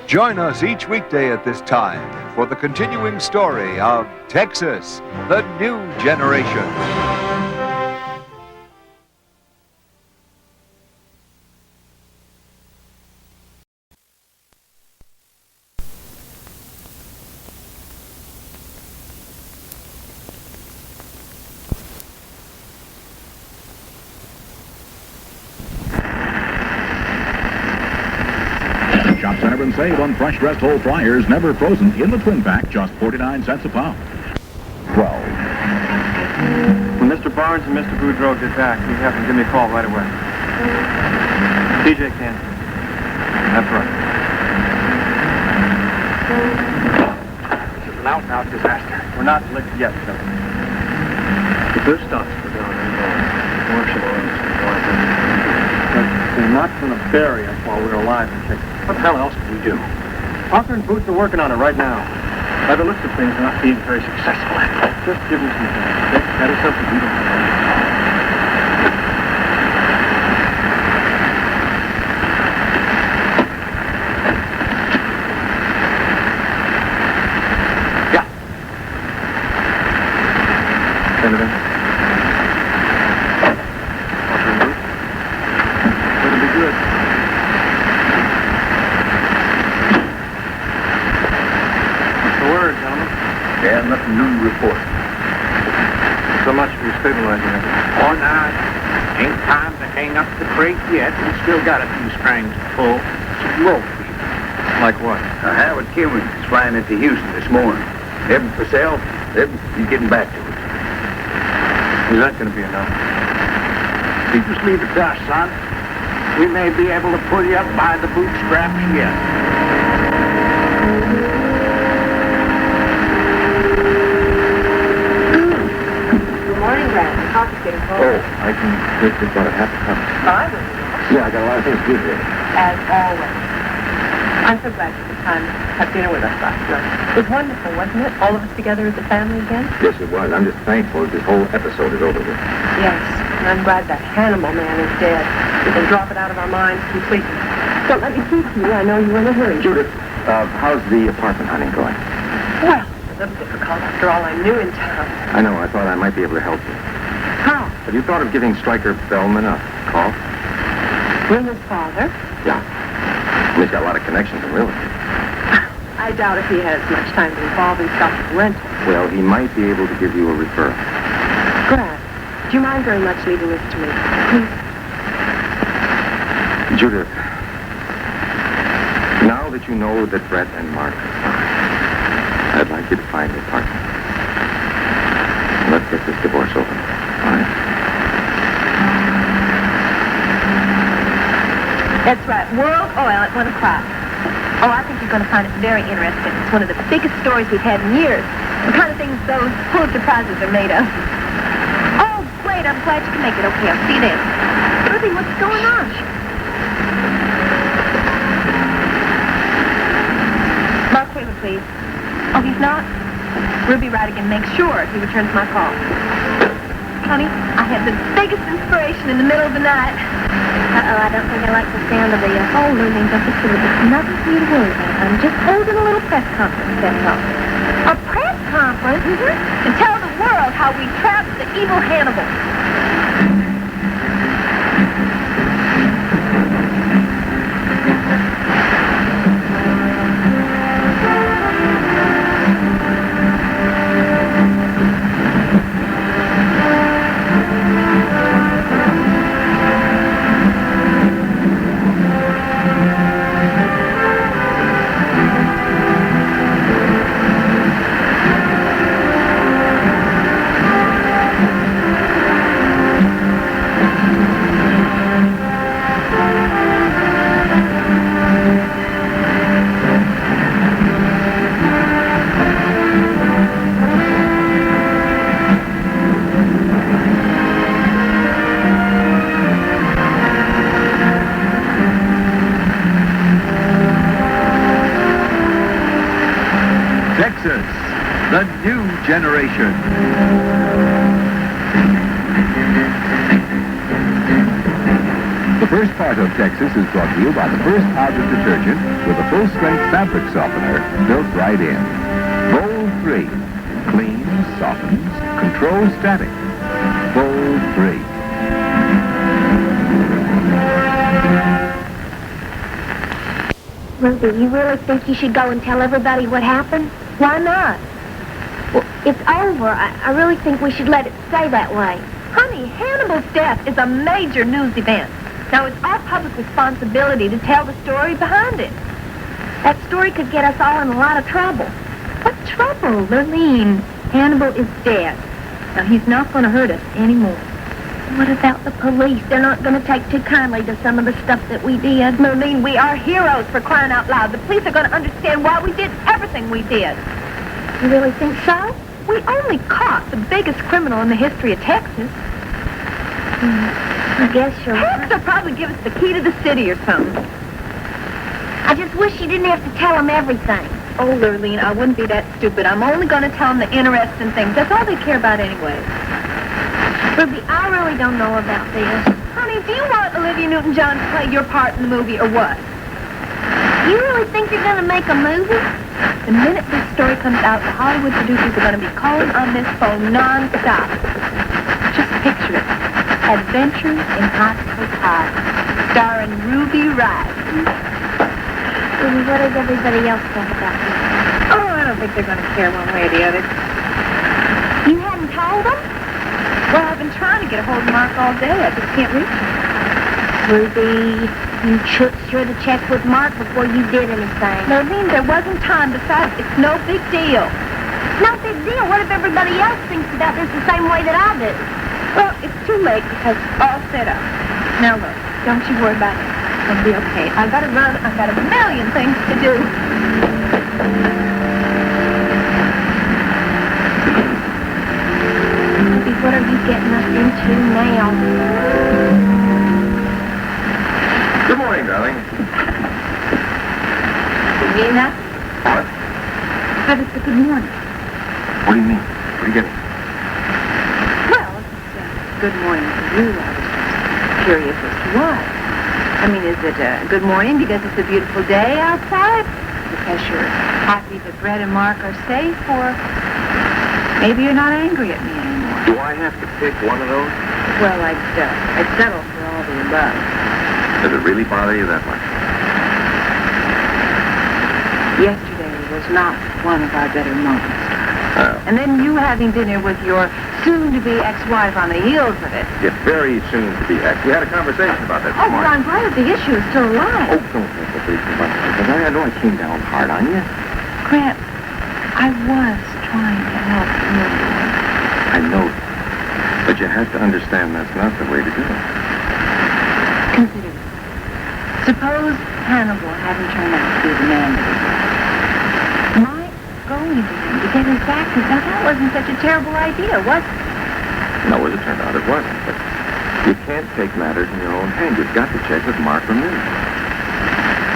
Join us each weekday at this time for the continuing story of Texas, the New Generation. Shop Center and save on fresh dressed whole fryers, never frozen, in the twin pack, just 49 cents a pound. 12. When Mr. Barnes and Mr. Boudreau get back, you have them give me a call right away. DJ can. That's right. This is an out-and-out disaster. We're not licked yet, sir. But their stocks were down anymore. Commercial oils. They're not going to bury us while we're alive and kicking. What the hell else can we do? Parker and Boots are working on it right now. By the list of things, they're not being very successful at it. Just give them some time, okay? That is something we don't know. Senator. Parker and Boots. It'll be good. Yeah, nothing new to report. So much for stabilizing it. Oh, now, ain't time to hang up the crate yet. We still got a few strings to pull. Some rope. Like what? Howard Kilman is flying into Houston this morning. Heading for sale. He's getting back to us. Is that going to be enough? You just leave it to us, son. We may be able to pull you up by the bootstraps yet. Morning, Brad. The coffee's getting cold. Oh, I can make this about a half a cup. I will. Yeah, I got a lot of things to do here. As always. I'm so glad you took time to have dinner with us last night. It was wonderful, wasn't it? All of us together as a family again? Yes, it was. I'm just thankful that this whole episode is over with. Yes. And I'm glad that Hannibal man is dead. We can drop it out of our minds completely. Don't let me keep you. I know you're in a hurry. Judith, how's the apartment hunting going? Well, it's a little difficult after all I'm new in town. I know. I thought I might be able to help you. How? Have you thought of giving Stryker Bellman a call? Wilma's father? Yeah. He's got a lot of connections in real estate. I doubt if he has much time to involve himself in rental. Well, he might be able to give you a referral. Brad, do you mind very much leaving this to me? Please. Judith, now that you know that Brett and Mark are fine, I'd like you to find the apartment. Let's get this divorce over. That's right, World Oil at 1 o'clock. Oh, I think you're going to find it very interesting. It's one of the biggest stories we've had in years. The kind of things those Pulitzer Prizes are made of. Oh, great, I'm glad you can make it. Okay, I'll see you then. Ruby, what's going on? Mark Wheeler, please. Oh, he's not? Ruby Radigan, make sure he returns my call. Honey, I had the biggest inspiration in the middle of the night. Uh-oh, I don't think I like the sound of the... Oh, Lurleen, don't be silly. There's nothing for you to worry about. I'm just holding a little press conference, that's all. A press conference? To tell the world how we trapped the evil Hannibal. Texas, the new generation. The first part of Texas is brought to you by the first powder detergent with a full-strength fabric softener built right in. Bold 3. Cleans, softens, controls static. Bold 3. Ruby, you really think you should go and tell everybody what happened? Why not? Well, it's over. I really think we should let it stay that way. Honey, Hannibal's death is a major news event. Now, it's our public responsibility to tell the story behind it. That story could get us all in a lot of trouble. What trouble, Lurleen? Hannibal is dead. Now, he's not going to hurt us anymore. What about the police? They're not going to take too kindly to some of the stuff that we did. Lurleen, we are heroes, for crying out loud. The police are going to understand why we did everything we did. You really think so? We only caught the biggest criminal in the history of Texas. I guess you're Perhaps right. they'll probably give us the key to the city or something. I just wish you didn't have to tell them everything. Oh, Lurleen, I wouldn't be that stupid. I'm only going to tell them the interesting things. That's all they care about anyway. Ruby, I really don't know about this. Honey, do you want Olivia Newton-John to play your part in the movie or what? You really think you're going to make a movie? The minute this story comes out, the Hollywood producers are going to be calling on this phone non-stop. Just picture it. Adventures in Hot High, starring Ruby Radigan. Ruby, what does everybody else think about this? Oh, I don't think they're going to care one way or the other. You hadn't told them? Well, I've been trying to get a hold of Mark all day. I just can't reach him. Ruby, you should have checked with Mark before you did anything. Lurleen, there wasn't time. Besides, it's no big deal. No big deal. What if everybody else thinks about this the same way that I do? Well, it's too late because it's all set up. Now look, don't you worry about it. It'll be okay. I've got to run. I've got a million things to do. Ruby, what are you getting us into now? Good morning, darling. You mean that? What? But it's a good morning. What do you mean? What are you getting? Well, it's a good morning to you. I was just curious as to why. I mean, is it a good morning because it's a beautiful day outside? Because you're happy that Brett and Mark are safe? Or maybe you're not angry at me anymore? Do I have to pick one of those? Well, I'd settle for all the above. Does it really bother you that much? Yesterday was not one of our better moments. And then you having dinner with your soon-to-be ex-wife on the heels of it. Yes, very soon to be ex. We had a conversation about that this Oh, well, morning. I'm glad the issue is still alive. Oh, don't think so big about it, because I know I came down hard on you. Grant, I was trying to help you. I know that. But But you have to understand that's not the way to do it. Consider this. Suppose Hannibal hadn't turned out to be the man that he was. My going to him to get his back, now that wasn't such a terrible idea, was it? No, as it turned out, it wasn't. But you can't take matters in your own hand. You've got to check with Mark or me.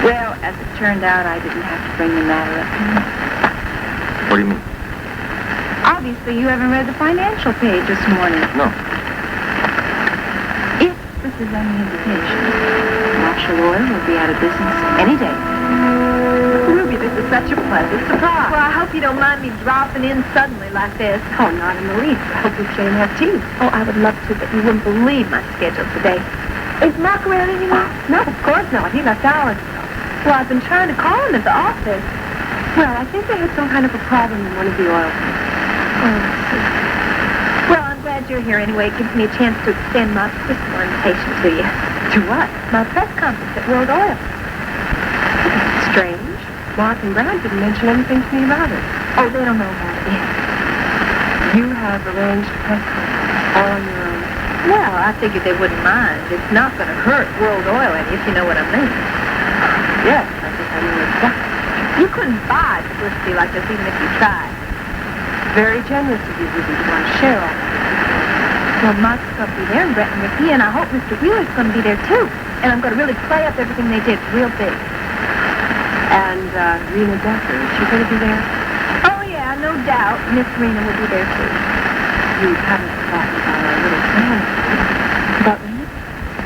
Well, as it turned out, I didn't have to bring the matter up to him. What do you mean? Obviously, you haven't read the financial page this morning. No. If this is any indication, Marshall Oil will be out of business any day. Ruby, this is such a pleasant surprise. Well, I hope you don't mind me dropping in suddenly like this. Oh, not in the least. I hope you Jane have tea. Oh, I would love to, but you wouldn't believe my schedule today. Is Mark around anymore? No, of course not. He left hours ago. Well, I've been trying to call him at the office. Well, I think they had some kind of a problem in one of the oil fields. Oh, I see. Well, I'm glad you're here anyway. It gives me a chance to extend my personal invitation to you. To what? My press conference at World Oil. Strange. Mark and Brad didn't mention anything to me about it. Oh, they don't know about it yet. You have arranged a press conference all on your own. Well, I figured they wouldn't mind. It's not going to hurt World Oil any, if you know what I mean. Yes, I think I know exactly. You couldn't buy publicity like this even if you tried. Very generous of you, Ruby, to want to share all that. Well, Mark's going to be there, and Brett and Ricky, and I hope Mr. Wheeler's going to be there, too. And I'm going to really play up everything they did real big. And Rena Decker, is she going to be there? Oh, yeah, no doubt. Miss Rena will be there, too. You haven't forgotten about our little plan. About Rena?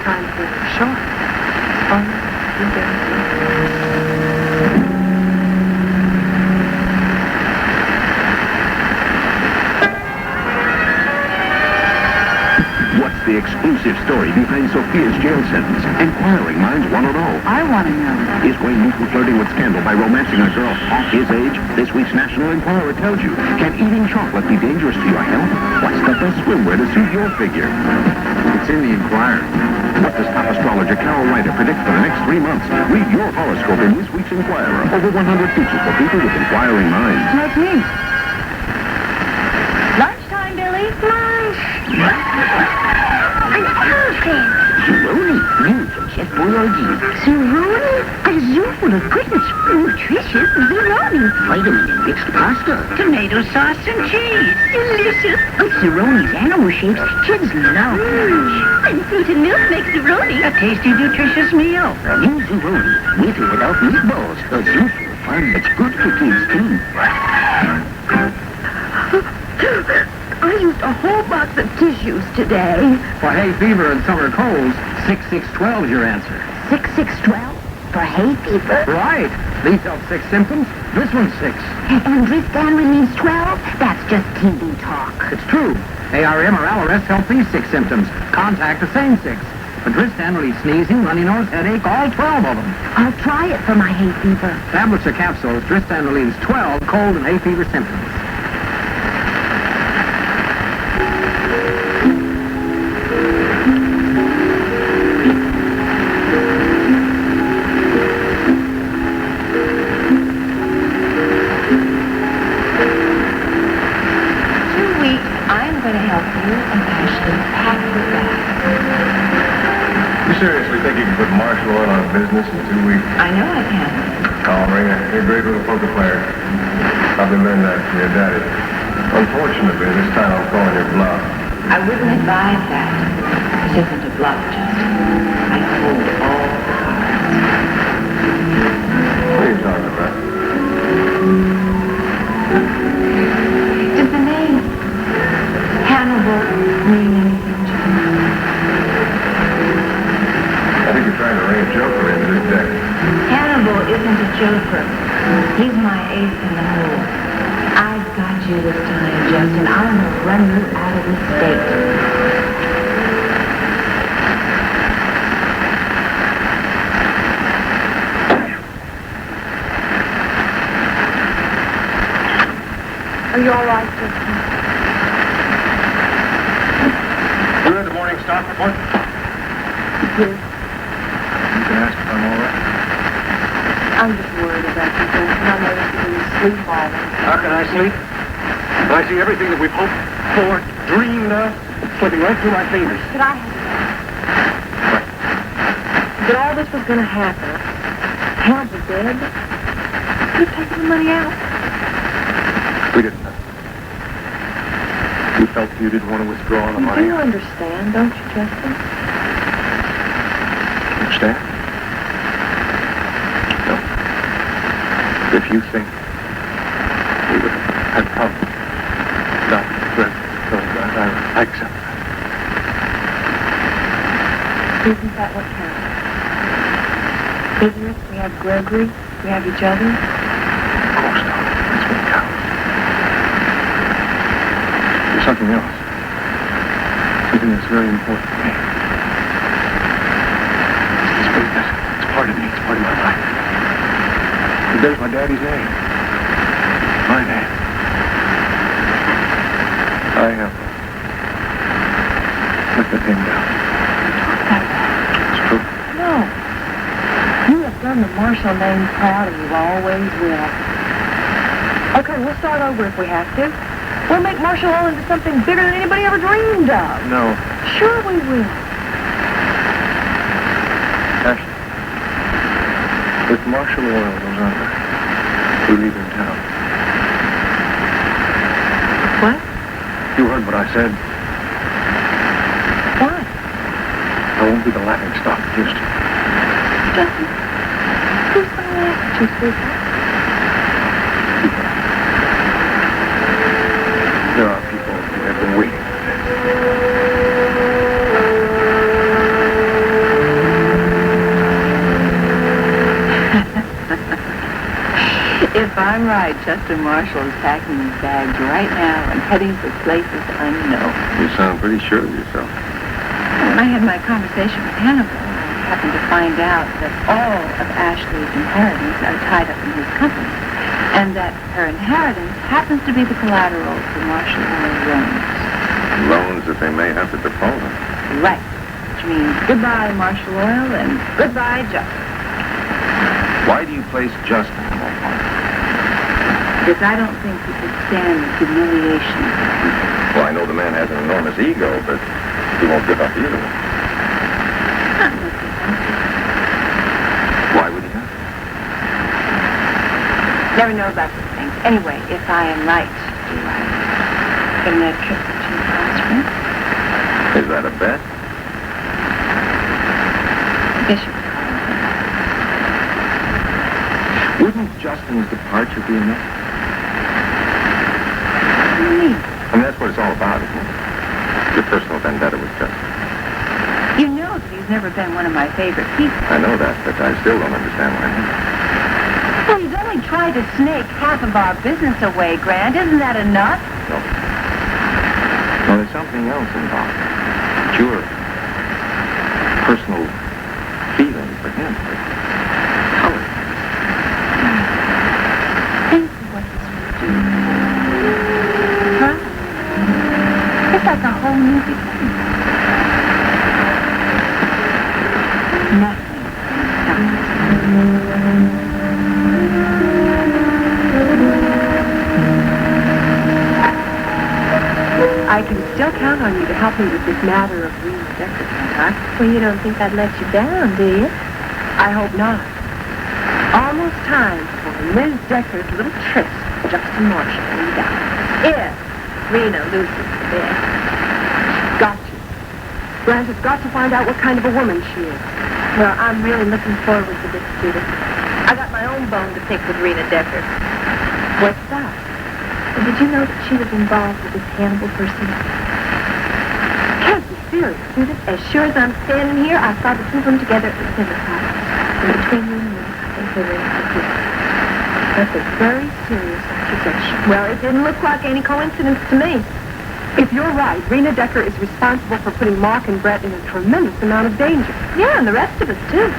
Time's very short. Oh, you're very What's the exclusive story behind Sophia's jail sentence? Inquiring minds want to know. I want to know. Is Wayne Newton flirting with scandal by romancing a girl half his age? This week's National Enquirer tells you. Can eating chocolate be dangerous to your health? What's the best swimwear to suit your figure? It's in the Enquirer. What does top astrologer Carol Ryder predict for the next 3 months? Read your horoscope in this week's Enquirer. Over 100 features for people with inquiring minds. Like me. Lunchtime, Billy. Lunch. An elephant. Zeroni, new from Chef Boyardee. Zeroni? A zoo full of goodness. Nutritious Zeroni. Vitamin-enriched pasta. Tomato sauce and cheese. Delicious. With Zeroni's animal shapes, kids love lunch. And fruit and milk makes Zeroni a tasty, nutritious meal. New Zeroni, with or without meatballs. A zoo full of fun that's good for kids, too. I used a whole box of tissues today. For hay fever and summer colds, 6612 is your answer. 6612? For hay fever? Right. These help 6 symptoms. This one's 6. And Dristan means 12? That's just TV talk. It's true. ARM or Alaris help these 6 symptoms. Contact the same 6. But Dristan relieves sneezing, runny nose, headache, all 12 of them. I'll try it for my hay fever. Tablets or capsules, Dristan relieves 12 cold and hay fever symptoms. Seriously think you can put Marshall Oil out of business in 2 weeks? I know I can. Call Ringer. You're a great little poker player. Probably learned that from your daddy. Unfortunately, this time I'm calling your bluff. I wouldn't advise that. This isn't a bluff, Justin. I hold all the cards. What are you talking about? Does the name Hannibal mean anything to you? I think you're trying to rein a joker into this deck. Hannibal isn't a joker. He's my ace in the hole. I've got you this time, Justin. I'm going to run you out of the state. Are you all right, Justin? You read the morning stock report? Yes. You can ask if I'm all right. I'm just worried about you, Justin. I noticed you've been sleep all day. How can I sleep? When I see everything that we've hoped thought, dreamed of, slipping right through my fingers. Could I have that all this was going to happen? Hannibal dead? Could have taken the money out. We didn't know. You felt you didn't want to withdraw the money. You do understand, don't you, Justin? Understand? No. If you think we would have problems, I accept that. Isn't that what counts? Isn't it? We have Gregory, we have each other. Of course not. That's what counts. There's something else. Something that's very important to me. This business. It's part of me. It's part of my life. It bears my daddy's name. My name. I have let the name down. It's true. No. You have done the Marshall name proud, and you always will. Okay, we'll start over if we have to. We'll make Marshall Oil into something bigger than anybody ever dreamed of. No. Sure we will. Ashley, if Marshall Oil goes under, we leave in town. What? You heard what I said. Why? I won't be the laughing stock of Houston. Justin, who's going to laugh at you, sweetheart? There are people who have been waiting for this. If I'm right, Justin Marshall is packing his bags right now and heading for places unknown. You sound pretty sure of yourself. When I had my conversation with Hannibal, I happened to find out that all of Ashley's inheritance are tied up in his company, and that her inheritance happens to be the collateral for Marshall Oil loans. Loans that they may have to default on. Right. Which means goodbye Marshall Oil and goodbye Justin. Why do you place Justin in that part? Because I don't think he could stand the humiliation. Well, I know the man has an enormous ego, but he won't give up either. Why would he not? Never know about these things. Anyway, if I am right, do I get another trip to Palm Springs? Is that a bet? I guess you could call it. Wouldn't Justin's departure be enough? What do you mean? I mean, that's what it's all about, isn't it? Your personal vendetta with Justin. You know that he's never been one of my favorite people. I know that, but I still don't understand why not. Well, he's only tried to snake half of our business away, Grant. Isn't that enough? No. No, there's something else involved. Your personal feeling for him. Color. Think of what this will do. Huh? It's like a whole new beginning. Nothing. I can still count on you to help me with this matter of Rena Decker, huh? Well, you don't think I'd let you down, do you? I hope not. Almost time for Ms. Decker's little tryst with Justin Marshall in Dallas. If Rena loses the bet. Got to. Grant has got to find out what kind of a woman she is. Well, I'm really looking forward to this, Judith. I got my own bone to pick with Rena Decker. What's that? Well, did you know that she was involved with this Hannibal person? Can't be serious, Judith. As sure as I'm standing here, I saw the two of them together at the cemetery. And between you and me, I think they were in. That's a very serious accusation. Well, it didn't look like any coincidence to me. If you're right, Rena Decker is responsible for putting Mark and Brett in a tremendous amount of danger. Yeah, and the rest of us, too.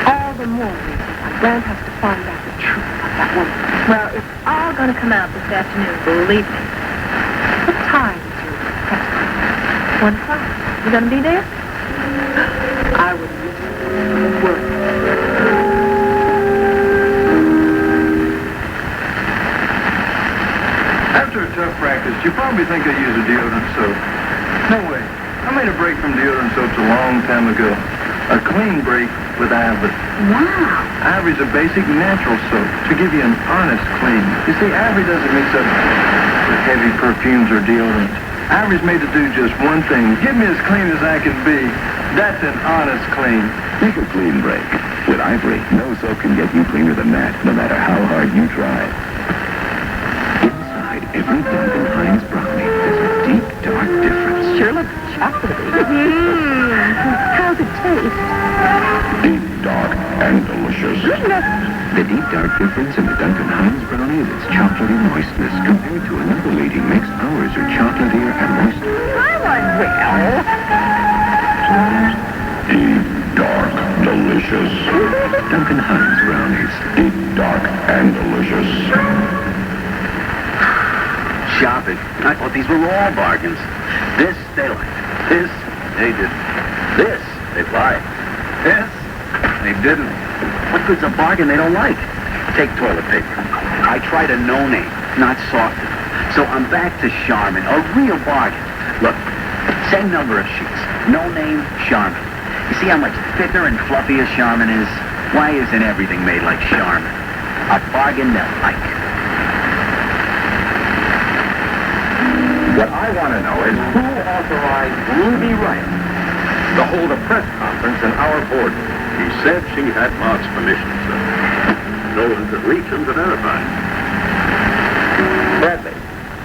All the more reason why Grant has to find out the truth about that woman. Well, it's all going to come out this afternoon, believe me. What time is your test? 1 o'clock. You going to be there? I would listen to the word. After a tough practice, you probably think I use a deodorant soap. No way. I made a break from deodorant soaps a long time ago. A clean break with Avid. Wow. Avid's a basic natural soap to give you an honest clean. You see, Avid doesn't mix up with heavy perfumes or deodorants. Avid's made to do just one thing. Get me as clean as I can be. That's an honest clean. Take a clean break. With Ivory, no soap can get you cleaner than that, no matter how hard you try. Inside every Duncan Hines brownie, there's a deep, dark difference. Sure looks chocolatey. How's it taste? Deep, dark, and delicious. The deep, dark difference in the Duncan Hines brownie is its chocolatey moistness compared to another leading mix. Ours are chocolatier and moister. I want real. Deep, dark, delicious. Duncan Hines brownies. Deep, dark, and delicious. Shopping. I thought these were all bargains. This, they liked. This, they didn't. This, they liked. This, they didn't. What good's a bargain they don't like? Take toilet paper. I tried a no-name, not soft enough. So I'm back to Charmin, a real bargain. Look, same number of sheets. No-name, Charmin. You see how much thicker and fluffier Charmin is? Why isn't everything made like Charmin? A bargain they'll like. What I want to know is who authorized Ruby Wright to hold a press conference in our board. He said she had Mark's permission, sir. No one could reach him to verify. Bradley,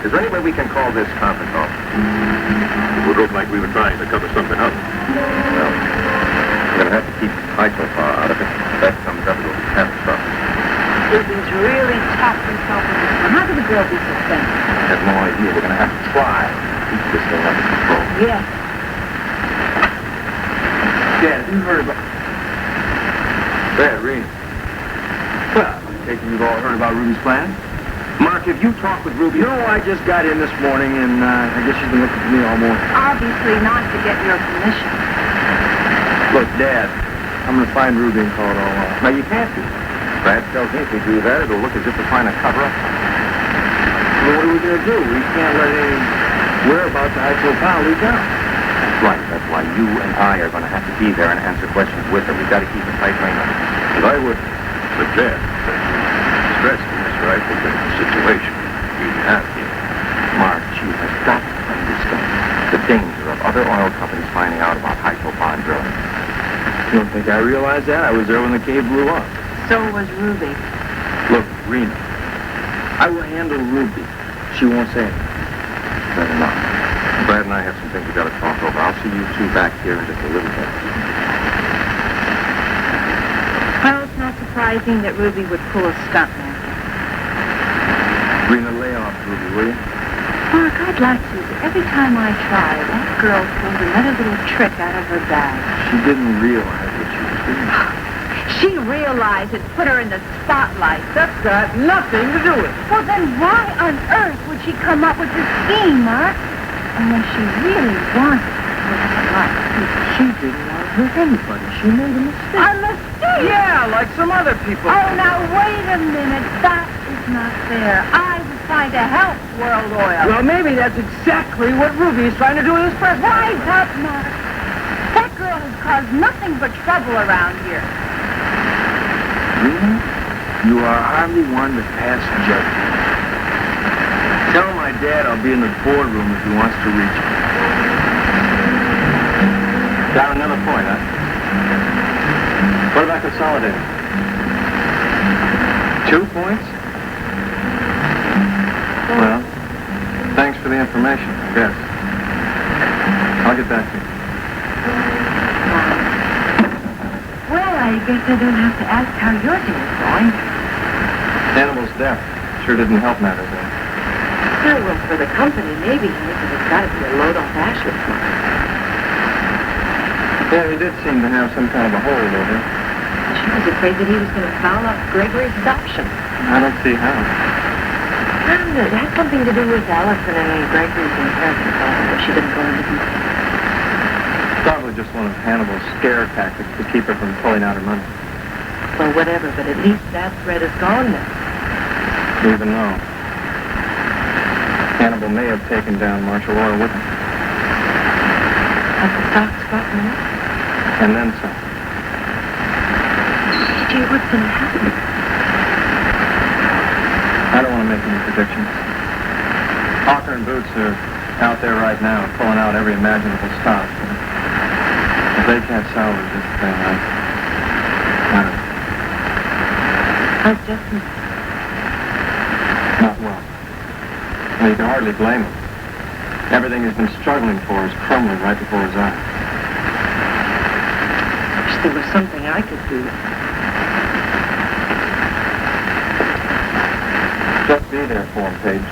is there any way we can call this conference off? It would look like we were trying to cover something up. Well, we're going to have to keep high profile out of it. If that comes up, it'll be catastrophic. Ruby's really tapped himself with this one. How could the girl be suspended? I have no idea. We're going to have to try to keep this thing under control. Yes. Dad, you heard about... Dad, Reed. Well, I take it you've all heard about Ruby's plan? Mark, have you talked with Ruby? No, I just got in this morning, and I guess she's been looking for me all morning. Obviously not to get your permission. Look, Dad, I'm going to find Ruby and call it all off. Now, you can't do that. Brad tells me if we do that, it'll look as if we're trying to cover up. Well, what are we going to do? We can't let any whereabouts of high profile leak out. That's right. That's why you and I are going to have to be there and answer questions with her. We've got to keep a tight rein on it. But I would. But Dad, stressing this right because of the situation we have here. Mark, you have got to understand the danger of other oil companies finding out about high-profile drilling. You don't think I realized that? I was there when the cave blew up. So was Ruby. Look, Rena, I will handle Ruby. She won't say anything. Better not. Brad and I have some things we've got to talk over. I'll see you two back here in just a little bit. Well, it's not surprising that Ruby would pull a stunt man. Rena, lay off Ruby, will you? Mark, I'd like to, but every time I try, that girl pulls another little trick out of her bag. She didn't realize what she was doing. She realized it put her in the spotlight. That's got nothing to do with it. Well, then why on earth would she come up with this scheme, Mark? Unless she really wanted to hurt her life. She didn't want to hurt anybody. She made a mistake. A mistake? Yeah, like some other people. Oh, now wait a minute. That is not fair. I was trying to help World Oil. Well, maybe that's exactly what Ruby is trying to do with this press. Wise up, Mark. That girl has caused nothing but trouble around here. Rena, you are hardly one to pass judgment. Tell my dad I'll be in the boardroom if he wants to reach me. Got another point, huh? What about consolidating? 2 points? Well, thanks for the information, I guess. I'll get back to you. Well, I guess I don't have to ask how your day is going. Hannibal's death sure didn't help matters, though. Well, for the company, maybe, but it's got to be a load off Ashley's mind. Yeah, he did seem to have some kind of a hold over her. She was afraid that he was going to foul up Gregory's adoption. I don't see how. It has something to do with Allison and Gregory's inheritance, although she didn't go into detail. Probably just one of Hannibal's scare tactics to keep her from pulling out her money. Well, whatever, but at least that threat is gone now. Even though. Hannibal may have taken down Marshal Oil with him. But the stock's got more. And then some. Gee, what's going to happen? I don't want to make any predictions. Hawker and Boots are out there right now pulling out every imaginable stock. If they can't salvage this thing, I don't know. How's Justin? Not well. Well, you can hardly blame him. Everything he's been struggling for is crumbling right before his eyes. Wish there was something I could do. Just be there for him, Paige.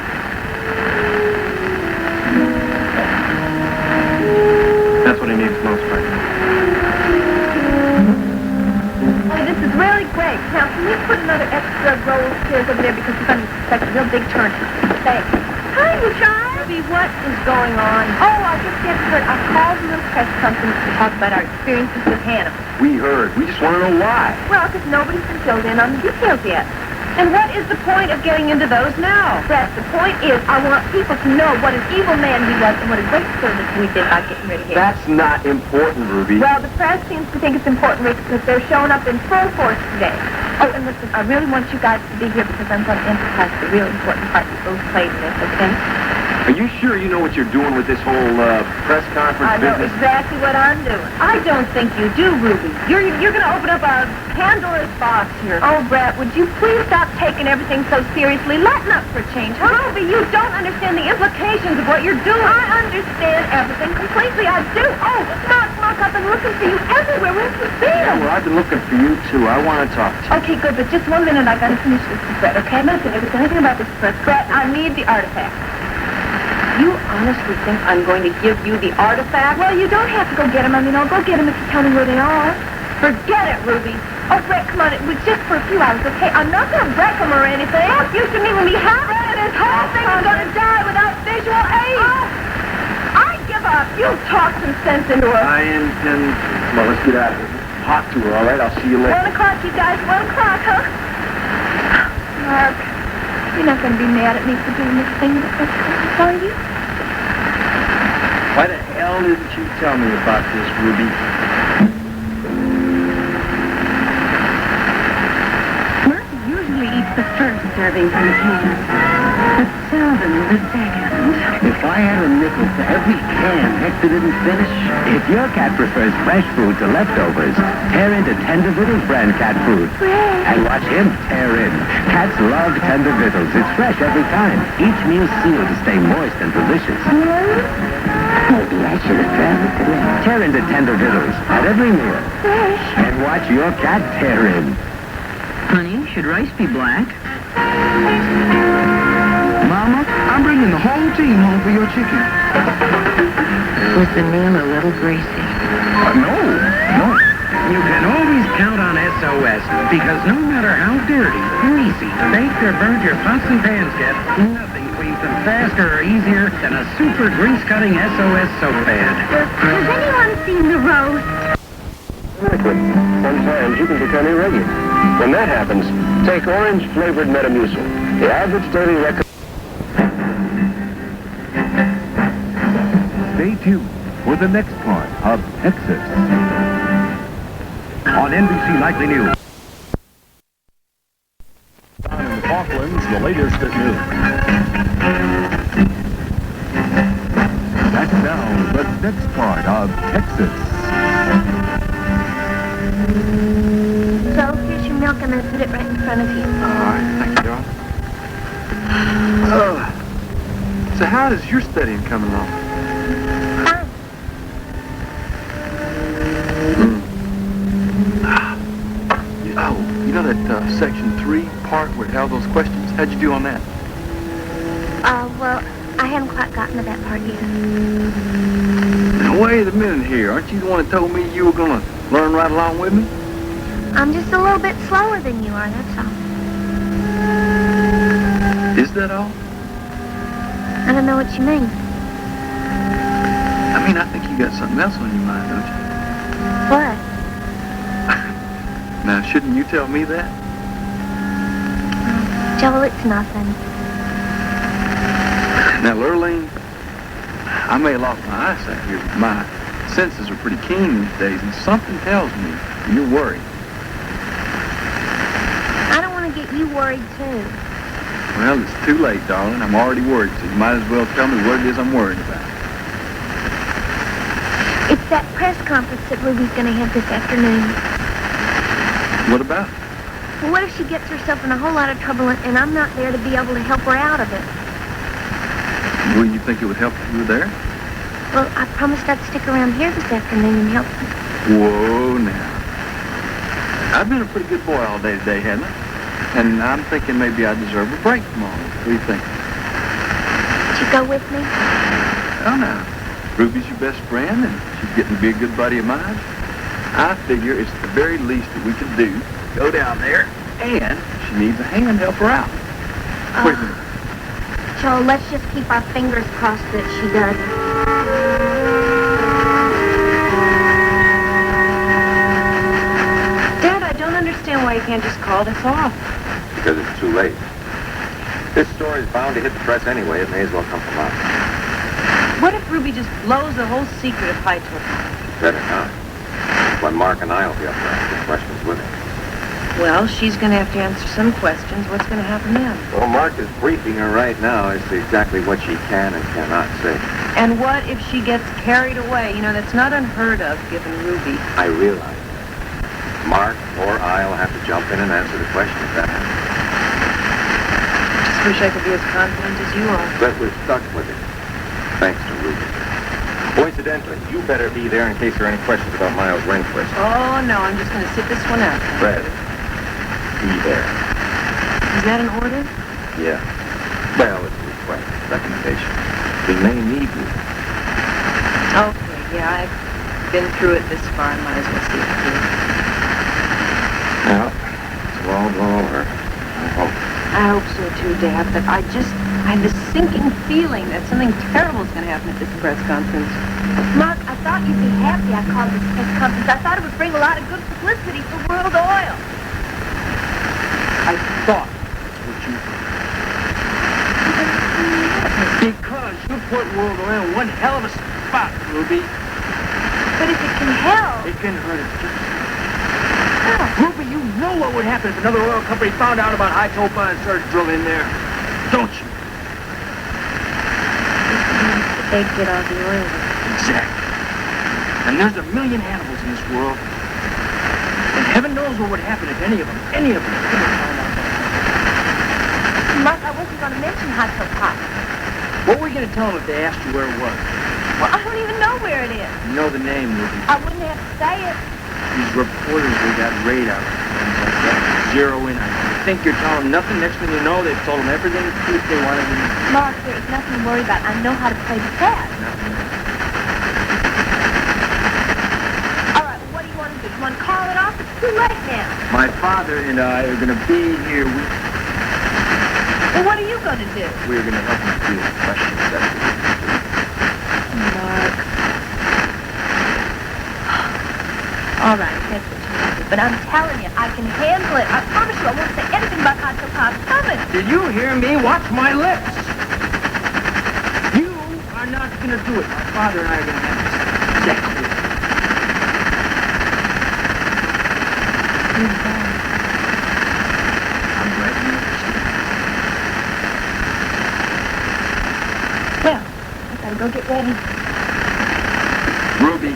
That's what he needs most right now. Oh, this is really great. Now, can we put another extra row of chairs over there because we're going to expect a real big turn? Thanks. Hi, you guys. What is going on? Oh, I just get heard. I called a little press conference to talk about our experiences with Hannibal. We heard. We just want to know why. Well, because nobody's been filled in on the details yet. And what is the point of getting into those now? Brett, the point is I want people to know what an evil man he was and what a great service we did by getting rid of him. That's not important, Ruby. Well, the press seems to think it's important, Rick, because they're showing up in full force today. Oh, and listen, I really want you guys to be here because I'm going to emphasize the real important part you both played in this, okay? Are you sure you know what you're doing with this whole press conference I know business? exactly what I'm doing. I don't think you do, Ruby. You're going to open up a Pandora's box here. Oh, Brett, would you please stop taking everything so seriously? Lighten up for a change, huh? Ruby, you don't understand the implications of what you're doing. I understand everything completely. I do. Oh, Mark, I've been looking for you everywhere. Where's you been? Yeah, well, I've been looking for you, too. I want to talk to you. Okay, good, but just 1 minute. I got to finish this with Brett, okay? Listen, if it's anything about this press, Brett, I need the artifact. You honestly think I'm going to give you the artifact? Well, you don't have to go get them. I mean, I'll go get them if you tell me where they are. Forget it, Ruby. Oh, Brett, come on. It was just for a few hours, okay? I'm not going to wreck them or anything. You shouldn't even be happy. This whole thing is going to die without visual aid. Oh, I give up. You talk some sense into her. I intend... Well, let's get out of here. Talk to her, all right? I'll see you later. 1 o'clock, you guys. 1 o'clock, huh? Mark, you're not going to be mad at me for doing this thing with this conference, are you? Why the hell didn't you tell me about this, Ruby? Murphy usually eats the first serving from the can, but seldom the second. If I had a nickel for every can Hector didn't finish. If your cat prefers fresh food to leftovers, tear into Tender Vittles brand cat food. And watch him tear in. Cats love Tender Vittles. It's fresh every time. Each meal sealed to stay moist and delicious. Maybe I should have traveled today. Tear into Tender Vittles at every meal. And watch your cat tear in. Honey, should rice be black? Mama, I'm bringing the whole team home for your chicken. Was the meal a little greasy? No. You can always count on SOS, because no matter how dirty, greasy, baked, or burnt your pots and pans get, nothing cleans them faster or easier than a super grease-cutting SOS soap pad. Has anyone seen the roast? Sometimes you can become irregular. When that happens, take orange-flavored Metamucil. The average daily record... Stay tuned for the next part of Texas on NBC Nightly News. In the Falklands, the latest at noon. That's now the next part of Texas. So, here's your milk. I'm going to put it right in front of you. All right, thank you, darling. So how is your studying coming along? You know that section 3 part where it held those questions? How'd you do on that? Well, I haven't quite gotten to that part yet. Now, wait a minute here. Aren't you the one that told me you were going to learn right along with me? I'm just a little bit slower than you are, that's all. Is that all? I don't know what you mean. I mean, I think you got something else on your mind, don't you? What? Now, shouldn't you tell me that? Joel, it's nothing. Now, Lurleen, I may have lost my eyesight here, but my senses are pretty keen these days, and something tells me you're worried. I don't want to get you worried, too. Well, it's too late, darling. I'm already worried, so you might as well tell me what it is I'm worried about. It's that press conference that Ruby's going to have this afternoon. What about? Well, what if she gets herself in a whole lot of trouble and I'm not there to be able to help her out of it? Well, you think it would help if you were there? Well, I promised I'd stick around here this afternoon and help you. Whoa, now. I've been a pretty good boy all day today, haven't I? And I'm thinking maybe I deserve a break from all this. What do you think? Would you go with me? Oh, no. Ruby's your best friend, and she's getting to be a good buddy of mine. I figure it's the very least that we can do. Go down there, and she needs a hand to help her out. What do you think? Joel, let's just keep our fingers crossed that she does. Dad, I don't understand why you can't just call this off. Because it's too late. This story's bound to hit the press anyway. It may as well come from us. What if Ruby just blows the whole secret of High Top? Better not. When Mark and I will be up there asking questions with her. Well, she's going to have to answer some questions. What's going to happen then? Well, Mark is briefing her right now as to exactly what she can and cannot say. And what if she gets carried away? You know, that's not unheard of, given Ruby. I realize that. Mark or I'll have to jump in and answer the question if that happens. Just wish I could be as confident as you are. But we're stuck with it. Thanks to Ruby. Coincidentally, you better be there in case there are any questions about Miles Rehnquist. Oh, no, I'm just going to sit this one out. Fred, be there. Is that an order? Yeah. Well, it's a request, recommendation. We may need you. Okay, yeah, I've been through it this far. I might as well see it through. Well, it's all blown over. I hope. I hope so too, Dad, but I have this sinking feeling that something terrible is going to happen at this press conference. Mark, I thought you'd be happy I called this press conference. I thought it would bring a lot of good publicity for World Oil. I thought that's what you thought. Because you put World Oil in one hell of a spot, Ruby. But if it can help... It can hurt us just... Ruby, you know what would happen if another oil company found out about High Topa and started drilling there. Don't you? They'd get all the oil. Exactly. And there's a million Hannibals in this world. And heaven knows what would happen if any of them found out. Mark, I wasn't going to mention High Topa. What were you going to tell them if they asked you where it was? Well, I don't even know where it is. You know the name, Ruby. I wouldn't have to say it. These reporters, they got radar and things like that. Zero in on it. You think you're telling them nothing? Next thing you know, they've told them everything the truth they wanted to know. Mark, there's nothing to worry about. I know how to play the fast. All right, well, what do you want to do? You want to call it off? It's too late now. My father and I are going to be here. Well, what are you going to do? We're going to help them deal with questions. Mark. All right, that's what you want to do. But I'm telling you, I can handle it. I promise you I won't say anything about Hot Topa coming. Did you hear me? Watch my lips. You are not going to do it. My father and I are going to have this exactly. I'm glad you understand. Well, I gotta go get ready. Ruby.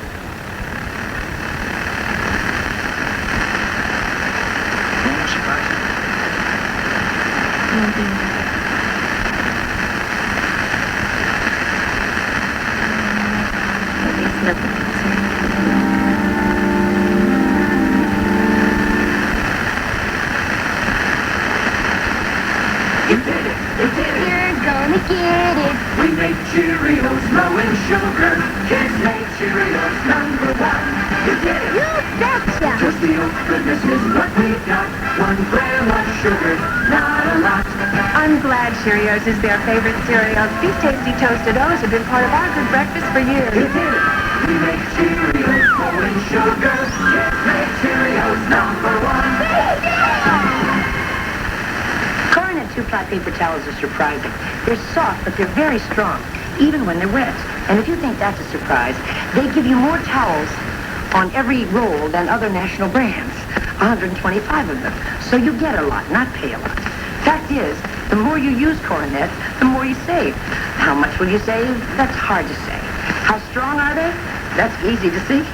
You're gonna get it. We make Cheerios low in sugar. Kids make Cheerios #1. You get it. You betcha. Just the old goodness is what we've got. 1 gram of sugar, not a lot. I'm glad Cheerios is their favorite cereal. These tasty toasted O's have been part of our good breakfast for years. You get it. We make Cheerios low in sugar. Kids make Cheerios #1. Corn at 2 butterfly paper towels are surprising. They're soft, but they're very strong, even when they're wet. And if you think that's a surprise, they give you more towels on every roll than other national brands. 125 of them. So you get a lot, not pay a lot. Fact is, the more you use Coronet, the more you save. How much will you save? That's hard to say. How strong are they? That's easy to see.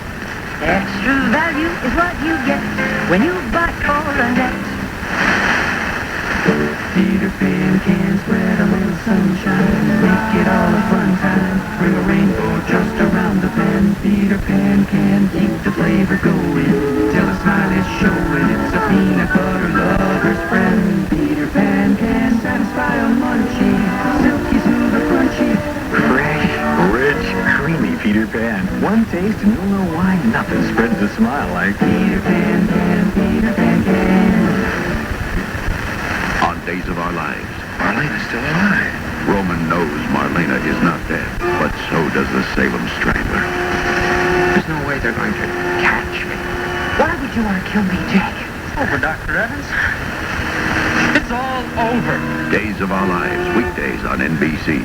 Extra value is what you get when you buy Coronet. Peter Pan can spread a little sunshine, make it all a fun time. Bring a rainbow just around the bend. Peter Pan can keep the flavor going till a smile is showing. It's a peanut butter lover's friend. Peter Pan can satisfy a munchie, silky smooth or crunchy. Fresh, rich, creamy Peter Pan. One taste and you'll know why nothing spreads a smile like Peter Pan can, Peter Pan can. On Days of Our Lives, Marlena's still alive. Roman knows Marlena is not dead, but so does the Salem Strangler. There's no way they're going to catch me. Why would you want to kill me, Jack? It's over, Dr. Evans. It's all over. Days of Our Lives, weekdays on NBC.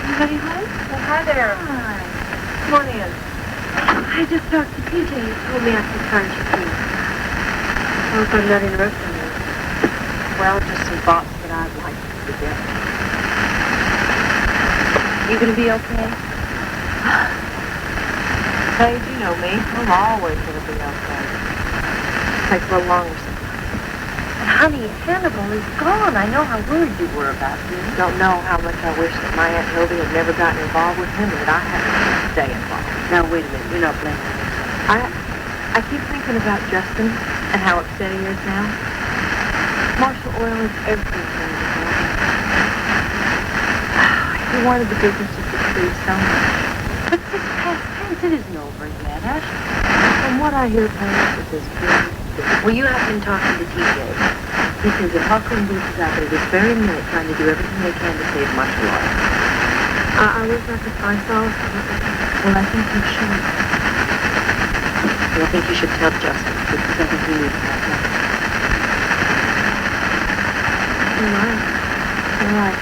Anybody home? Well, hi there. Hi. Come on in. I just talked to PJ. He told me I could find you here. I hope I'm not interrupting you. Well, just some thoughts that I'd like to forget. You gonna be okay? Hey, you know me. I'm always gonna be okay. Takes a little longer sometimes. But honey, Hannibal is gone. I know how worried you were about him. You don't know how much I wish that my Aunt Hildy had never gotten involved with him and that I had to stay involved. Now, wait a minute. You're not blaming me. I keep thinking about Justin and how upset he is now. Marshall Oil is everything to him. He wanted the business to succeed so much. But it's past tense. It isn't over yet, Ashley. From what I hear, Clarence is as good. Well, you have been talking to TJ. He says that Hawker and Booth is out there this very minute trying to do everything they can to save Marshall Oil. I wish I could find solace. Well, I think you should. I think you should tell Justin, because I think he needs that. You're right. You're right.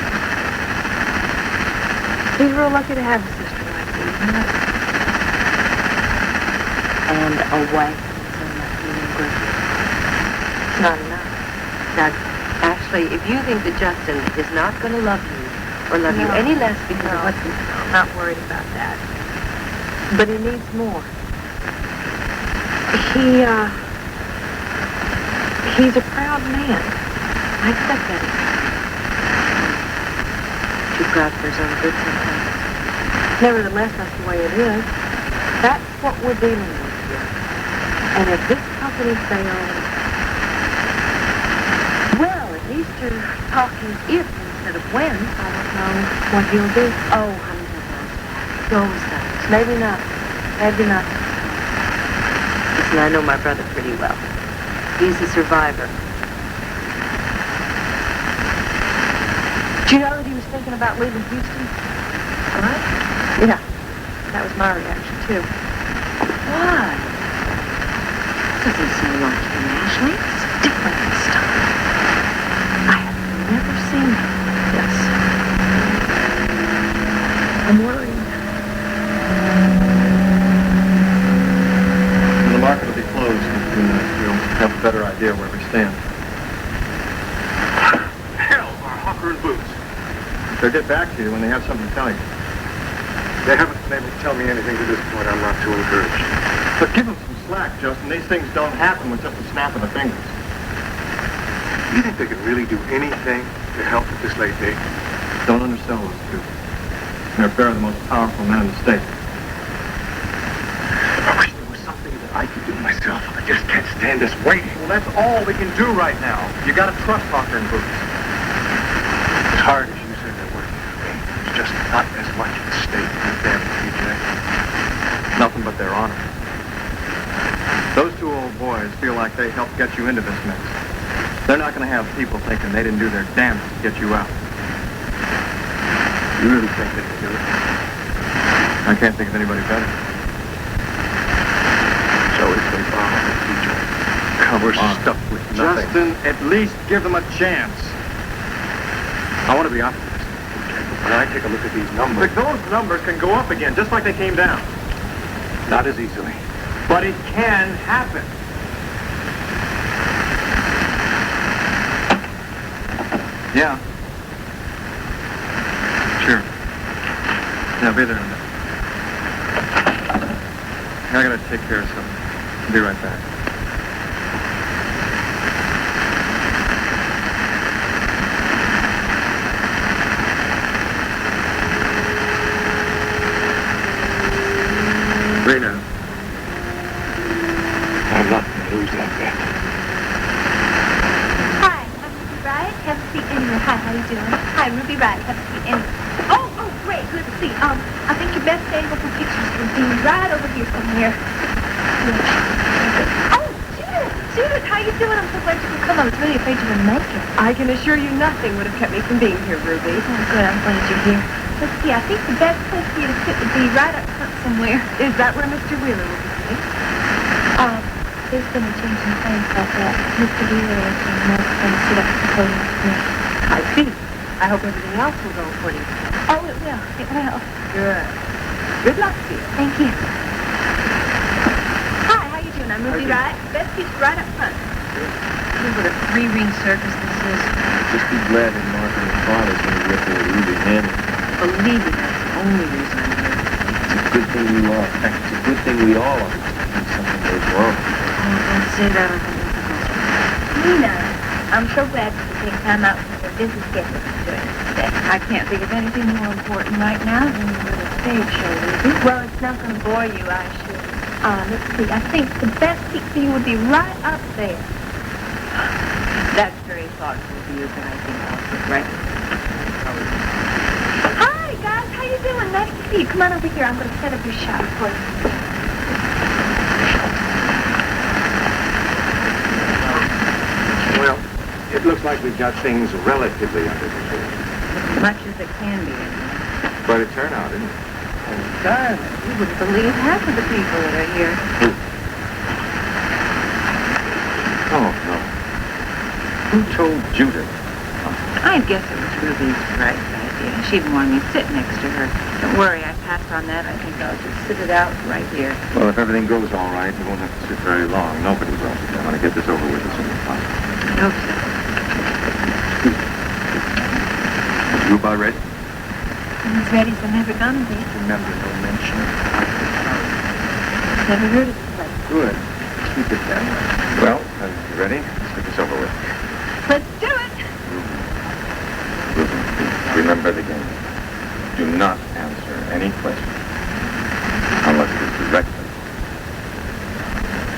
He's real lucky to have a sister like you, isn't it? And a wife that's so much feeling good. Not enough. Now, Ashley, if you think that Justin is not going to love you, or love you any less because of what's... I'm not worried about that. But he needs more. He's a proud man. I accept that. Too proud for his own good sometimes. Nevertheless, that's the way it is. That's what we're dealing with here. And if this company fails, well, at least you're talking if instead of when. I don't know what he'll do. Oh, honey, he always does. Maybe not. Maybe not. Listen, I know my brother pretty well. He's a survivor. Did you know that he was thinking about leaving Houston? What? Yeah. That was my reaction, too. Why? Doesn't sound like him, Ashley. It's different and stuff. I have never seen him. Yes. I'm worried. The market will be closed in a few minutes. We'll have a better idea where we stand. Hell are Hawker and Boots. They'll get back to you when they have something to tell you. They haven't been able to tell me anything to this point. I'm not too encouraged. But give them some slack, Justin. These things don't happen with just a snap of the fingers. You think they could really do anything to help at this late date? Don't undersell those two. They're a pair of the most powerful men in the state. I wish there was something that I could do myself. I just can't stand this waiting. Well, that's all we can do right now. You gotta trust Hawker and Boots. As hard as you said they're working for me, there's just not as much at stake as them, PJ. Nothing but their honor. Those two old boys feel like they helped get you into this mess. They're not going to have people thinking they didn't do their damnedest to get you out. You really think they can do it? I can't think of anybody better. So if they bomb the future, we're stuck with nothing. Justin, at least give them a chance. I want to be optimistic. When I take a look at these numbers... But those numbers can go up again, just like they came down. Not as easily. But it can happen. Yeah. Sure. Yeah, I'll be there in a minute. I gotta take care of something. I'll be right back. Rena, I'm not gonna lose that bet. Hi, I'm Ruby Riot. Have a seat anyway. Hi, how you doing? Hi, Ruby Riot. Have a seat anyway. Oh, great. Good to see. I think your best angle for pictures would be right over here somewhere. Oh, Judith, how you doing? I'm so glad you could come. I was really afraid you wouldn't make it. I can assure you nothing would have kept me from being here, Ruby. Oh, good. I'm glad you're here. Let's see. I think the best place for you to sit would be right up front somewhere. Is that where Mr. Wheeler will be sitting? There's been a change in plans about that. Mr. Wheeler is going to sit up at the podium with me. I see. I hope everything else will go according to plan. Oh, it will. It will. Good. Good luck to you. Thank you. Hi, how you doing? I'm Ruby Riot. Best seat's right up front. What a three-ring circus this is. Just be glad that Mark and his father's going to get there with Ruby Hannibal. Believe me, that's the only reason I'm here. It's a good thing you are. It's a good thing we all are. When something goes wrong. Oh, don't say that. I think it's a hospital. Nina, I'm so glad you could take time out from your busy schedule to join us today. I can't think of anything more important right now than a little stage show, Ruby. Well, it's not going to bore you, I assure you. Let's see. I think the best seat for you would be right up there. That's very thoughtful of you, but I think I'll sit right here. Hi, guys. How you doing? Nice to see you. Come on over here. I'm going to set up your shot for you. Well, it looks like we've got things relatively under control. As much as it can be, anyway. Quite a turnout, isn't it? Oh, darling, you wouldn't believe half of the people that are here. Oh, no. Who told Judith? I guess it was Ruby's right idea. She even wanted me to sit next to her. Don't worry, I passed on that. I think I'll just sit it out right here. Well, if everything goes all right, we won't have to sit very long. Nobody will. I want to get this over with as soon as possible. I hope so. You about ready? I'm as ready as I'm ever gonna be. Remember, no mention. Never heard of this place. Good. Keep it that way. Well, you ready? Let's get this over with. Let's do it! Remember the game. Do not answer any questions unless it is directly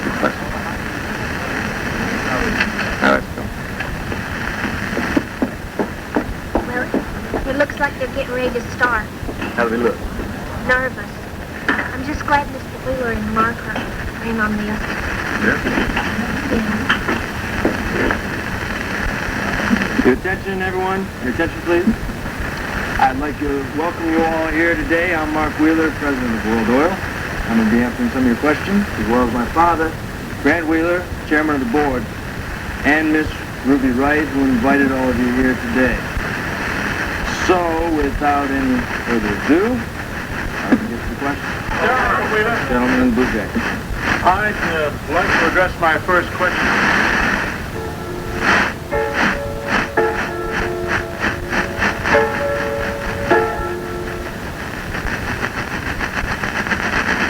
requested. Now let's go. Well, it looks like they're getting ready to start. How do they look? Nervous. I'm just glad Mr. Wheeler and Mark are in on this. Your attention, everyone. Your attention, please. I'd like to welcome you all here today. I'm Mark Wheeler, president of World Oil. I'm going to be answering some of your questions, as well as my father, Grant Wheeler, chairman of the board, and Miss Ruby Wright, who invited all of you here today. So, without any further ado, I'll get to the questions. Gentlemen in blue jackets. I'd like to address my first question.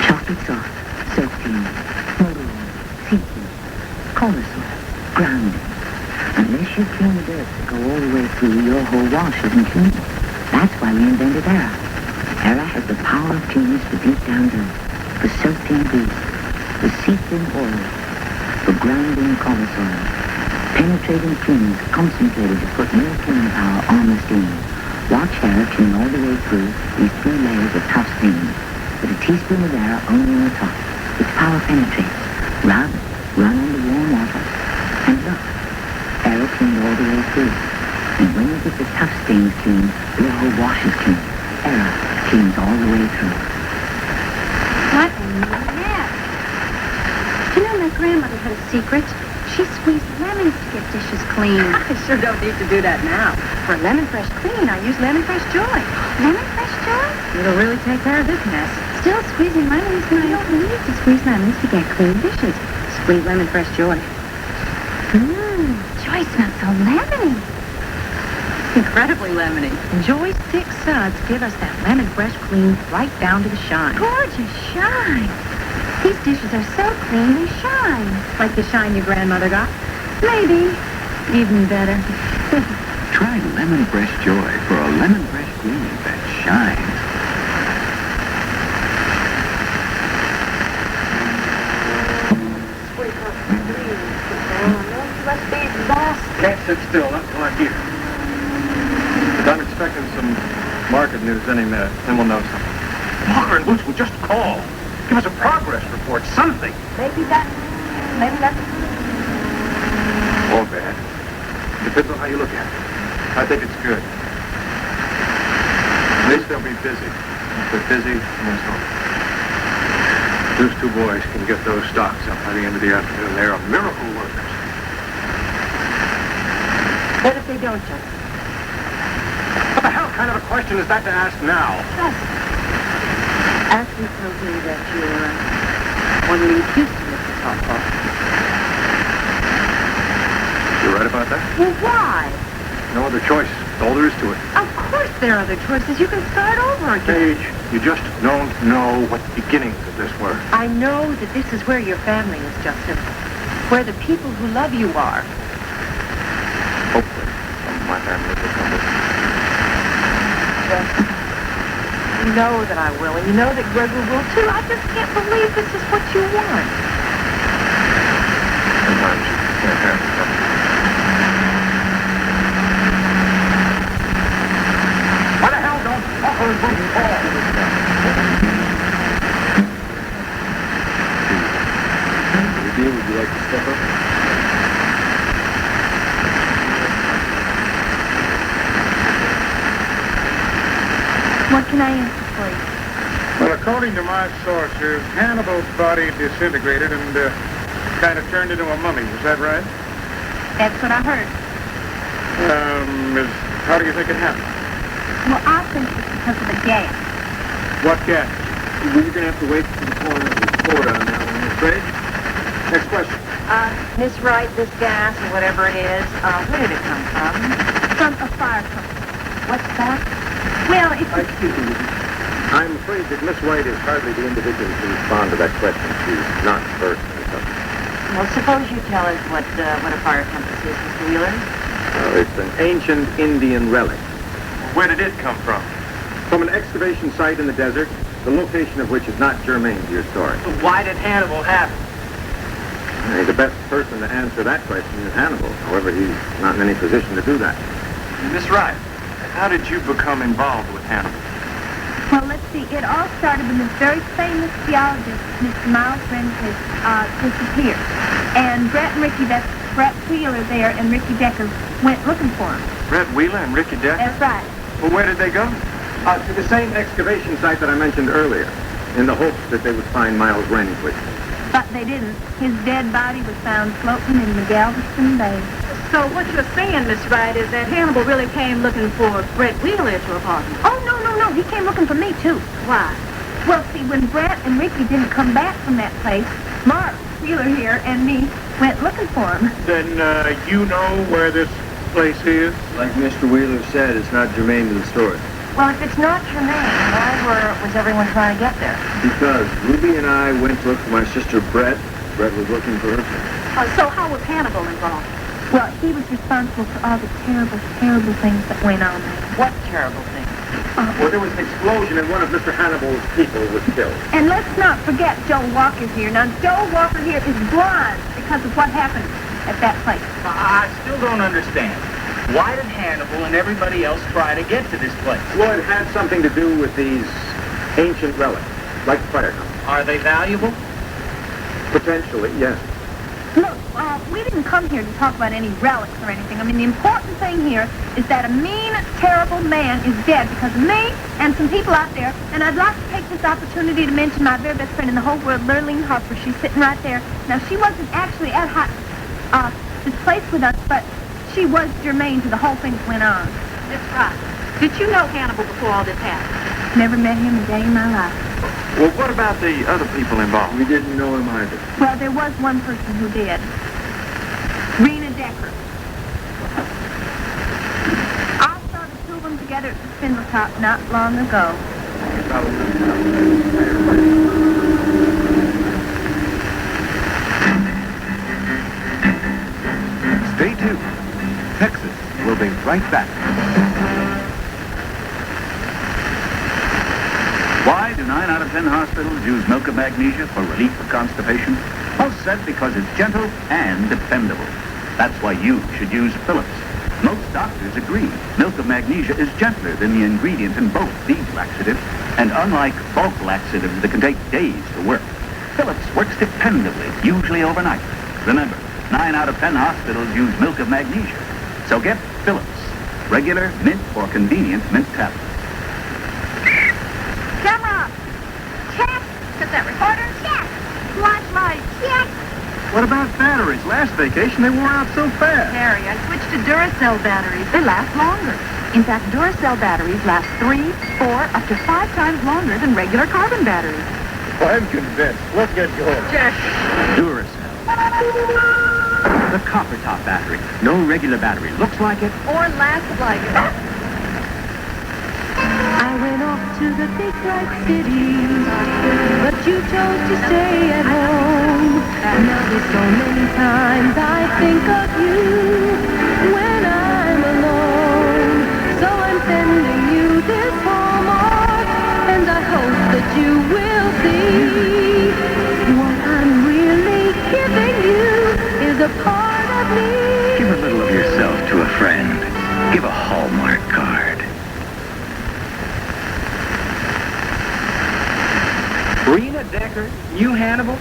Chocolate sauce, soaping, maroon, seafood, coleslaw, grounding. Unless you clean the dirt to go all the way through, your whole wash isn't clean. That's why we invented Era. Era has the power of cleanness for deep down dirt, for soaked-in grease, for seeped-in oil, for grounding coleslaw. Penetrating cleans concentrated to put more cleaning power on the stain. Watch Era clean all the way through these 3 layers of tough stains. With a teaspoon of Era only on the top. Its power penetrates. Rub, run under warm water, and look. Era cleaned all the way through. And when you get the tough stains clean, your whole wash is clean. error cleans all the way through. What in the heck? Do you know my grandmother had a secret? She squeezed lemons to get dishes clean. I sure don't need to do that now. For lemon fresh clean, I use lemon fresh joy. Lemon fresh joy? It'll really take care of this mess. Still squeezing lemons, my don't need to squeeze lemons to get clean dishes. Squeeze lemon fresh joy. Joy smells so lemony. Incredibly lemony. Joy's thick suds give us that lemon fresh clean right down to the shine. Gorgeous shine. These dishes are so clean they shine. Like the shine your grandmother got? Maybe. Even better. Try Lemon Fresh Joy for a lemon fresh clean that shines. Sweetheart, please, sit down. I know you must be exhausted. Can't sit still, not till I'm here. But I'm expecting some market news any minute, then we'll know something. Walker and Boots will just call. Give us a progress report, something. Maybe that's Or bad. Depends on how you look at it. I think it's good. At least they'll be busy. If they're busy, that's all. Those two boys can get those stocks up by the end of the afternoon. They're miracle workers. What if they don't, Joe? What the hell kind of a question is that to ask now? Ashley told me that you're want to leave Houston, Mr. Topfall. You're right about that? Well, why? No other choice. That's all there is to it. Of course there are other choices. You can start over again. Paige, you just don't know what the beginnings of this were. I know that this is where your family is, Justin. Where the people who love you are. Hopefully, some of my family will come with me. Justin, you know that I will, and you know that Gregory will too. I just can't believe this is what you want. Sometimes you can't have something. Why the hell don't Walker and Boots call? Would you like to step up? What can I answer for you? Well, according to my sources, Hannibal's body disintegrated and kind of turned into a mummy. Is that right? That's what I heard. How do you think it happened? Well, I think it's because of the gas. What gas? Well, you're going to have to wait for the corner of the report on that one, Miss Page. Next question. Miss Wright, this gas or whatever it is, where did it come from? From a fire company. What's that? Well, it's... Excuse me. I'm afraid that Miss White is hardly the individual to respond to that question. She's not versed in the subject. Well, suppose you tell us what a fire compass is, Mr. Wheeler. It's an ancient Indian relic. Where did it come from? From an excavation site in the desert, the location of which is not germane to your story. Why did Hannibal have it? The best person to answer that question is Hannibal. However, he's not in any position to do that. Miss Wright, how did you become involved with Hannibal? Well, let's see. It all started when this very famous geologist, Mr. Miles Rentis, disappeared. And Brett and Ricky, that's Brett Wheeler there and Ricky Decker, went looking for him. Brett Wheeler and Ricky Decker? That's right. Well, where did they go? To the same excavation site that I mentioned earlier, in the hopes that they would find Miles Rentis. But they didn't. His dead body was found floating in the Galveston Bay. So what you're saying, Miss Wright, is that Hannibal really came looking for Brett Wheeler at your apartment? Oh, no. He came looking for me, too. Why? Well, see, when Brett and Ricky didn't come back from that place, Mark Wheeler here and me went looking for him. Then you know where this place is? Like Mr. Wheeler said, it's not germane to the story. Well, if it's not germane, why was everyone trying to get there? Because Ruby and I went to look for my sister Brett. Brett was looking for her. So how was Hannibal involved? Well, he was responsible for all the terrible, terrible things that went on there. What terrible things? Well, there was an explosion and one of Mr. Hannibal's people was killed. And let's not forget Joe Walker here. Now, Joe Walker here is blind because of what happened at that place. I still don't understand. Why did Hannibal and everybody else try to get to this place? Well, it had something to do with these ancient relics, like fire companies. Are they valuable? Potentially, yes. Look, we didn't come here to talk about any relics or anything. I mean, the important thing here is that a mean, terrible man is dead because of me and some people out there. And I'd like to take this opportunity to mention my very best friend in the whole world, Lurleen Harper. She's sitting right there. Now, she wasn't actually at this place with us, but she was germane to the whole thing that went on. That's right. Did you know Hannibal before all this happened? Never met him a day in my life. Well, what about the other people involved? We didn't know him either. Well, there was one person who did. Rena Decker. I saw the two of them together at the Spindle Top not long ago. Stay tuned. Texas will be right back. Why do 9 out of 10 hospitals use milk of magnesia for relief of constipation? Most said because it's gentle and dependable. That's why you should use Phillips. Most doctors agree milk of magnesia is gentler than the ingredient in both these laxatives, and unlike bulk laxatives that can take days to work, Phillips works dependably, usually overnight. Remember, 9 out of 10 hospitals use milk of magnesia. So get Phillips, regular mint or convenient mint tablets. Camera! Check! Got that recorder? Check! Flashlight? Check! What about batteries? Last vacation, they wore out so fast. Harry, I switched to Duracell batteries. They last longer. In fact, Duracell batteries last 3, 4, up to 5 times longer than regular carbon batteries. Well, I'm convinced. Let's get going. Duracell. The copper top battery. No regular battery looks like it. Or lasts like it. I went off to the big bright city, but you chose to stay at home. Now there's so many times I think of you when I'm alone. So I'm sending you this hallmark, and I hope that you will see what I'm really giving you is a part of me. Give a little of yourself to a friend. Give a Hallmark card. Rena Decker, you Hannibal?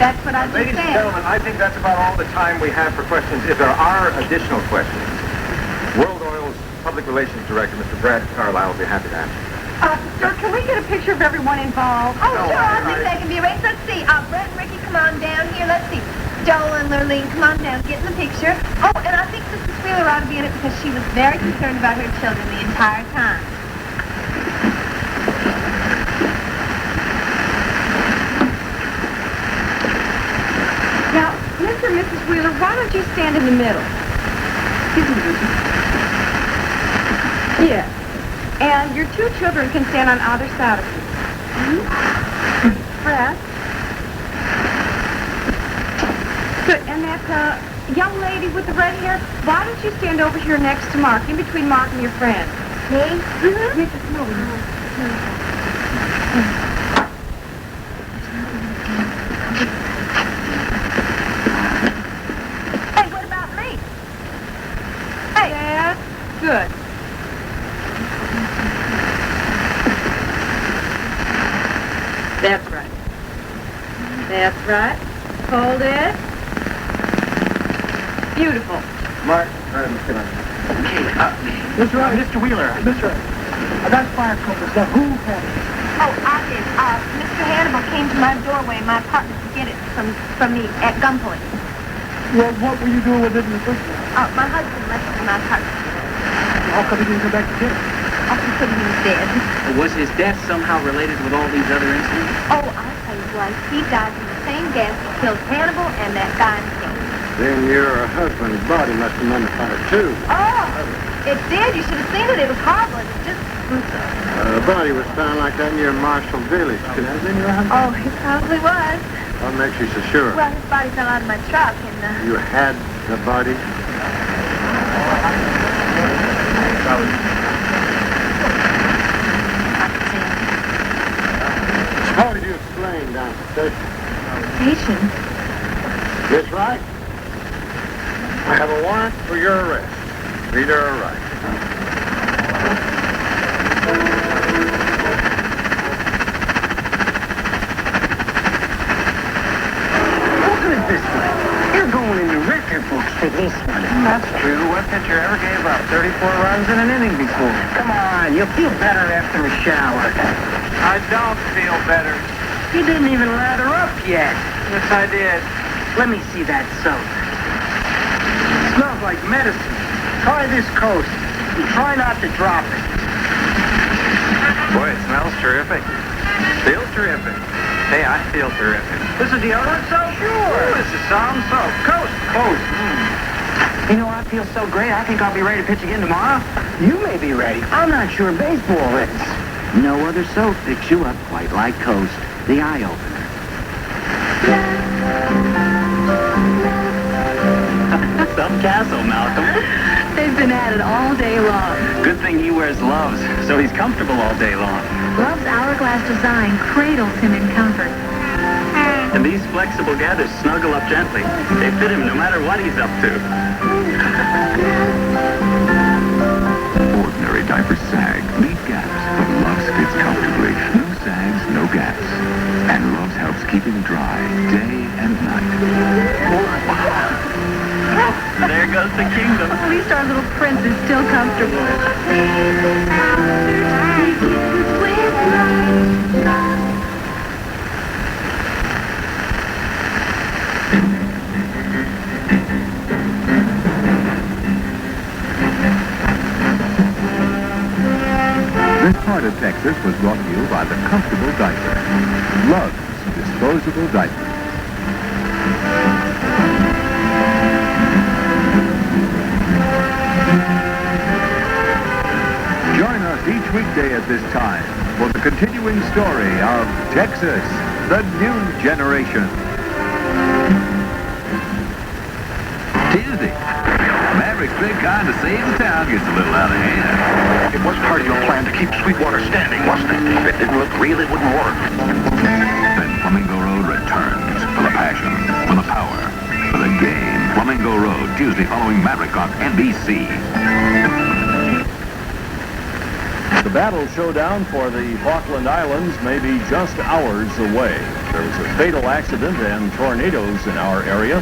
That's what I just Ladies and said. gentlemen, I think that's about all the time we have for questions. If there are additional questions, World Oil's Public Relations Director, Mr. Brad Carlisle, will be happy to answer. Sir, can we get a picture of everyone involved? Oh, No, sure, I I- think that can be arranged. Let's see. Brett and Ricky, come on down here. Let's see. Joel and Lurleen, come on down. Get in the picture. Oh, and I think Mrs. Wheeler ought to be in it because she was very concerned about her children the entire time. Now, Mr. and Mrs. Wheeler, why don't you stand in the middle? Yeah. And your two children can stand on either side of you. Brett. Good. And that young lady with the red hair, why don't you stand over here next to Mark, in between Mark and your friend? Me? Mm-hmm. Yes, come over here. Hey, what about me? Hey. Dad? Good. That's right. That's right. Hold it. Beautiful. Mark, Mr. Wheeler, that fire cover stuff, who had it? Oh, I did. Mr. Hannibal came to my doorway, my apartment, to get it from me at gunpoint. Well, what were you doing with it in the first place? My husband left it in my apartment. How come he didn't come back to get it? Oh, he couldn't. He was dead. Was his death somehow related with all these other incidents? Oh, I'll tell you what. He died from the same gas that killed Hannibal and that guy in the cave. Then your husband's body must have been under fire, too. Oh, it did. You should have seen it. It was horrible. It was just gruesome. The body was found like that near Marshall Village. Could that have been your husband? Oh, it probably was. What makes you so sure? Well, his body fell out of my truck and, You had the body? How did you explain down at the station? Station? This right? I have a warrant for your arrest. Read her a right. Open it this way. big ace one. That's true. What pitcher ever gave up 34 runs in an inning before? Come on, you'll feel better after a shower. I don't feel better. You didn't even lather up yet. Yes, I did. Let me see that soap. Smells like medicine. Try this Coast. And try not to drop it. Boy, it smells terrific. Feels terrific. Hey, I feel terrific. This is deodorant soap? Sure. This is sound soap. Coast. Coast. You know, I feel so great, I think I'll be ready to pitch again tomorrow. You may be ready. I'm not sure baseball is. No other soap picks you up quite like Coast, the eye-opener. Some castle, Malcolm. They've been at it all day long. Good thing he wears gloves, so he's comfortable all day long. Love's hourglass design cradles him in comfort. And these flexible gathers snuggle up gently. They fit him no matter what he's up to. Ordinary diapers sag, leave gaps, but Luvs fits comfortably. No sags, no gaps. And Luvs helps keep him dry day and night. There goes the kingdom. At least our little prince is still comfortable. This part of Texas was brought to you by the comfortable diaper. Luvs disposable diapers. Join us each weekday at this time for the continuing story of Texas, the new generation. Tuesday. Maverick's big con to save the town gets a little out of hand. It was part of your plan to keep Sweetwater standing, wasn't it? If it didn't look real, it wouldn't work. Then Flamingo Road returns for the passion, for the power, for the game. Flamingo Road, Tuesday following Maverick on NBC. The battle showdown for the Falkland Islands may be just hours away. There was a fatal accident and tornadoes in our area.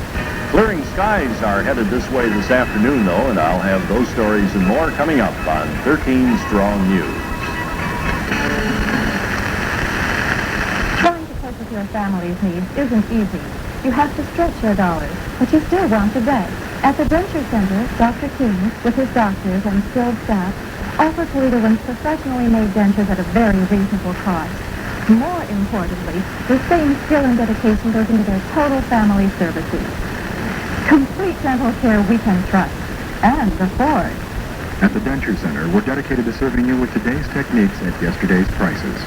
Clearing skies are headed this way this afternoon, though, and I'll have those stories and more coming up on 13 Strong News. Trying to cope with your family's needs isn't easy. You have to stretch your dollars, but you still want the best. At the Denture Center, Dr. King, with his doctors and skilled staff, offer Toledoans professionally made dentures at a very reasonable cost. More importantly, the same skill and dedication goes into their total family services. Complete dental care we can trust and afford. At the Denture Center, we're dedicated to serving you with today's techniques at yesterday's prices.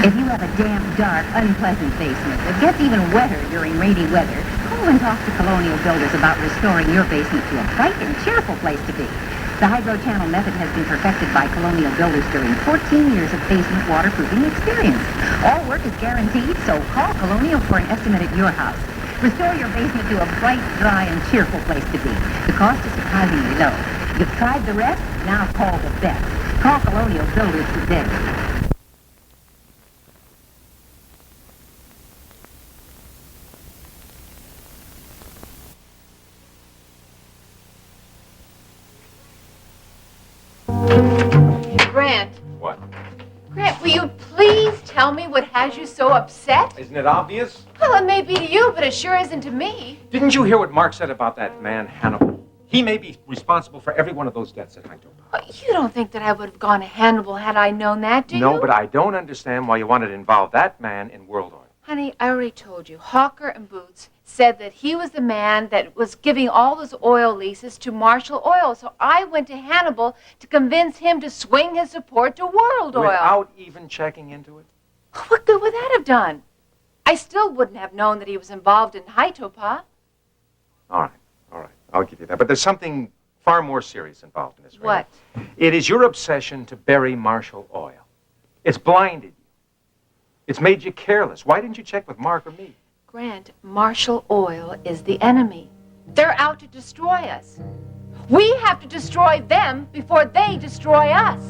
If you have a damp, dark, unpleasant basement that gets even wetter during rainy weather, call and talk to Colonial Builders about restoring your basement to a bright and cheerful place to be. The hydro-channel method has been perfected by Colonial Builders during 14 years of basement waterproofing experience. All work is guaranteed, so call Colonial for an estimate at your house. Restore your basement to a bright, dry, and cheerful place to be. The cost is surprisingly low. You've tried the rest, now call the best. Call Colonial Builders today. Grant. What? Grant, will you please tell me what has you so upset? Isn't it obvious? Well, it may be to you, but it sure isn't to me. Didn't you hear what Mark said about that man, Hannibal? He may be responsible for every one of those deaths at Hydro. You don't think that I would have gone to Hannibal had I known that, do you? No, but I don't understand why you wanted to involve that man in World Oil. Honey, I already told you. Hawker and Boots said that he was the man that was giving all those oil leases to Marshall Oil. So I went to Hannibal to convince him to swing his support to World Oil. Without even checking into it? What good would that have done? I still wouldn't have known that he was involved in Haitopa. All right. I'll give you that. But there's something far more serious involved in this. What? It is your obsession to bury Marshall Oil. It's blinded you. It's made you careless. Why didn't you check with Mark or me? Grant, Marshall Oil is the enemy. They're out to destroy us. We have to destroy them before they destroy us.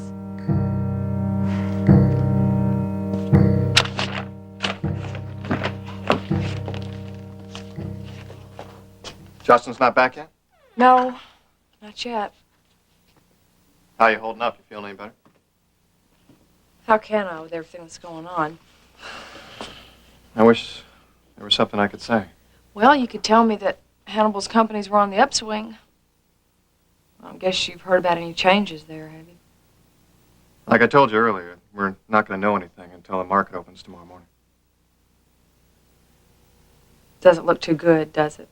Justin's not back yet? No, not yet. How you holding up? You feeling any better? How can I with everything that's going on? I wish there was something I could say. Well, you could tell me that Hannibal's companies were on the upswing. I guess you've heard about any changes there, have you? Like I told you earlier, we're not going to know anything until the market opens tomorrow morning. Doesn't look too good, does it?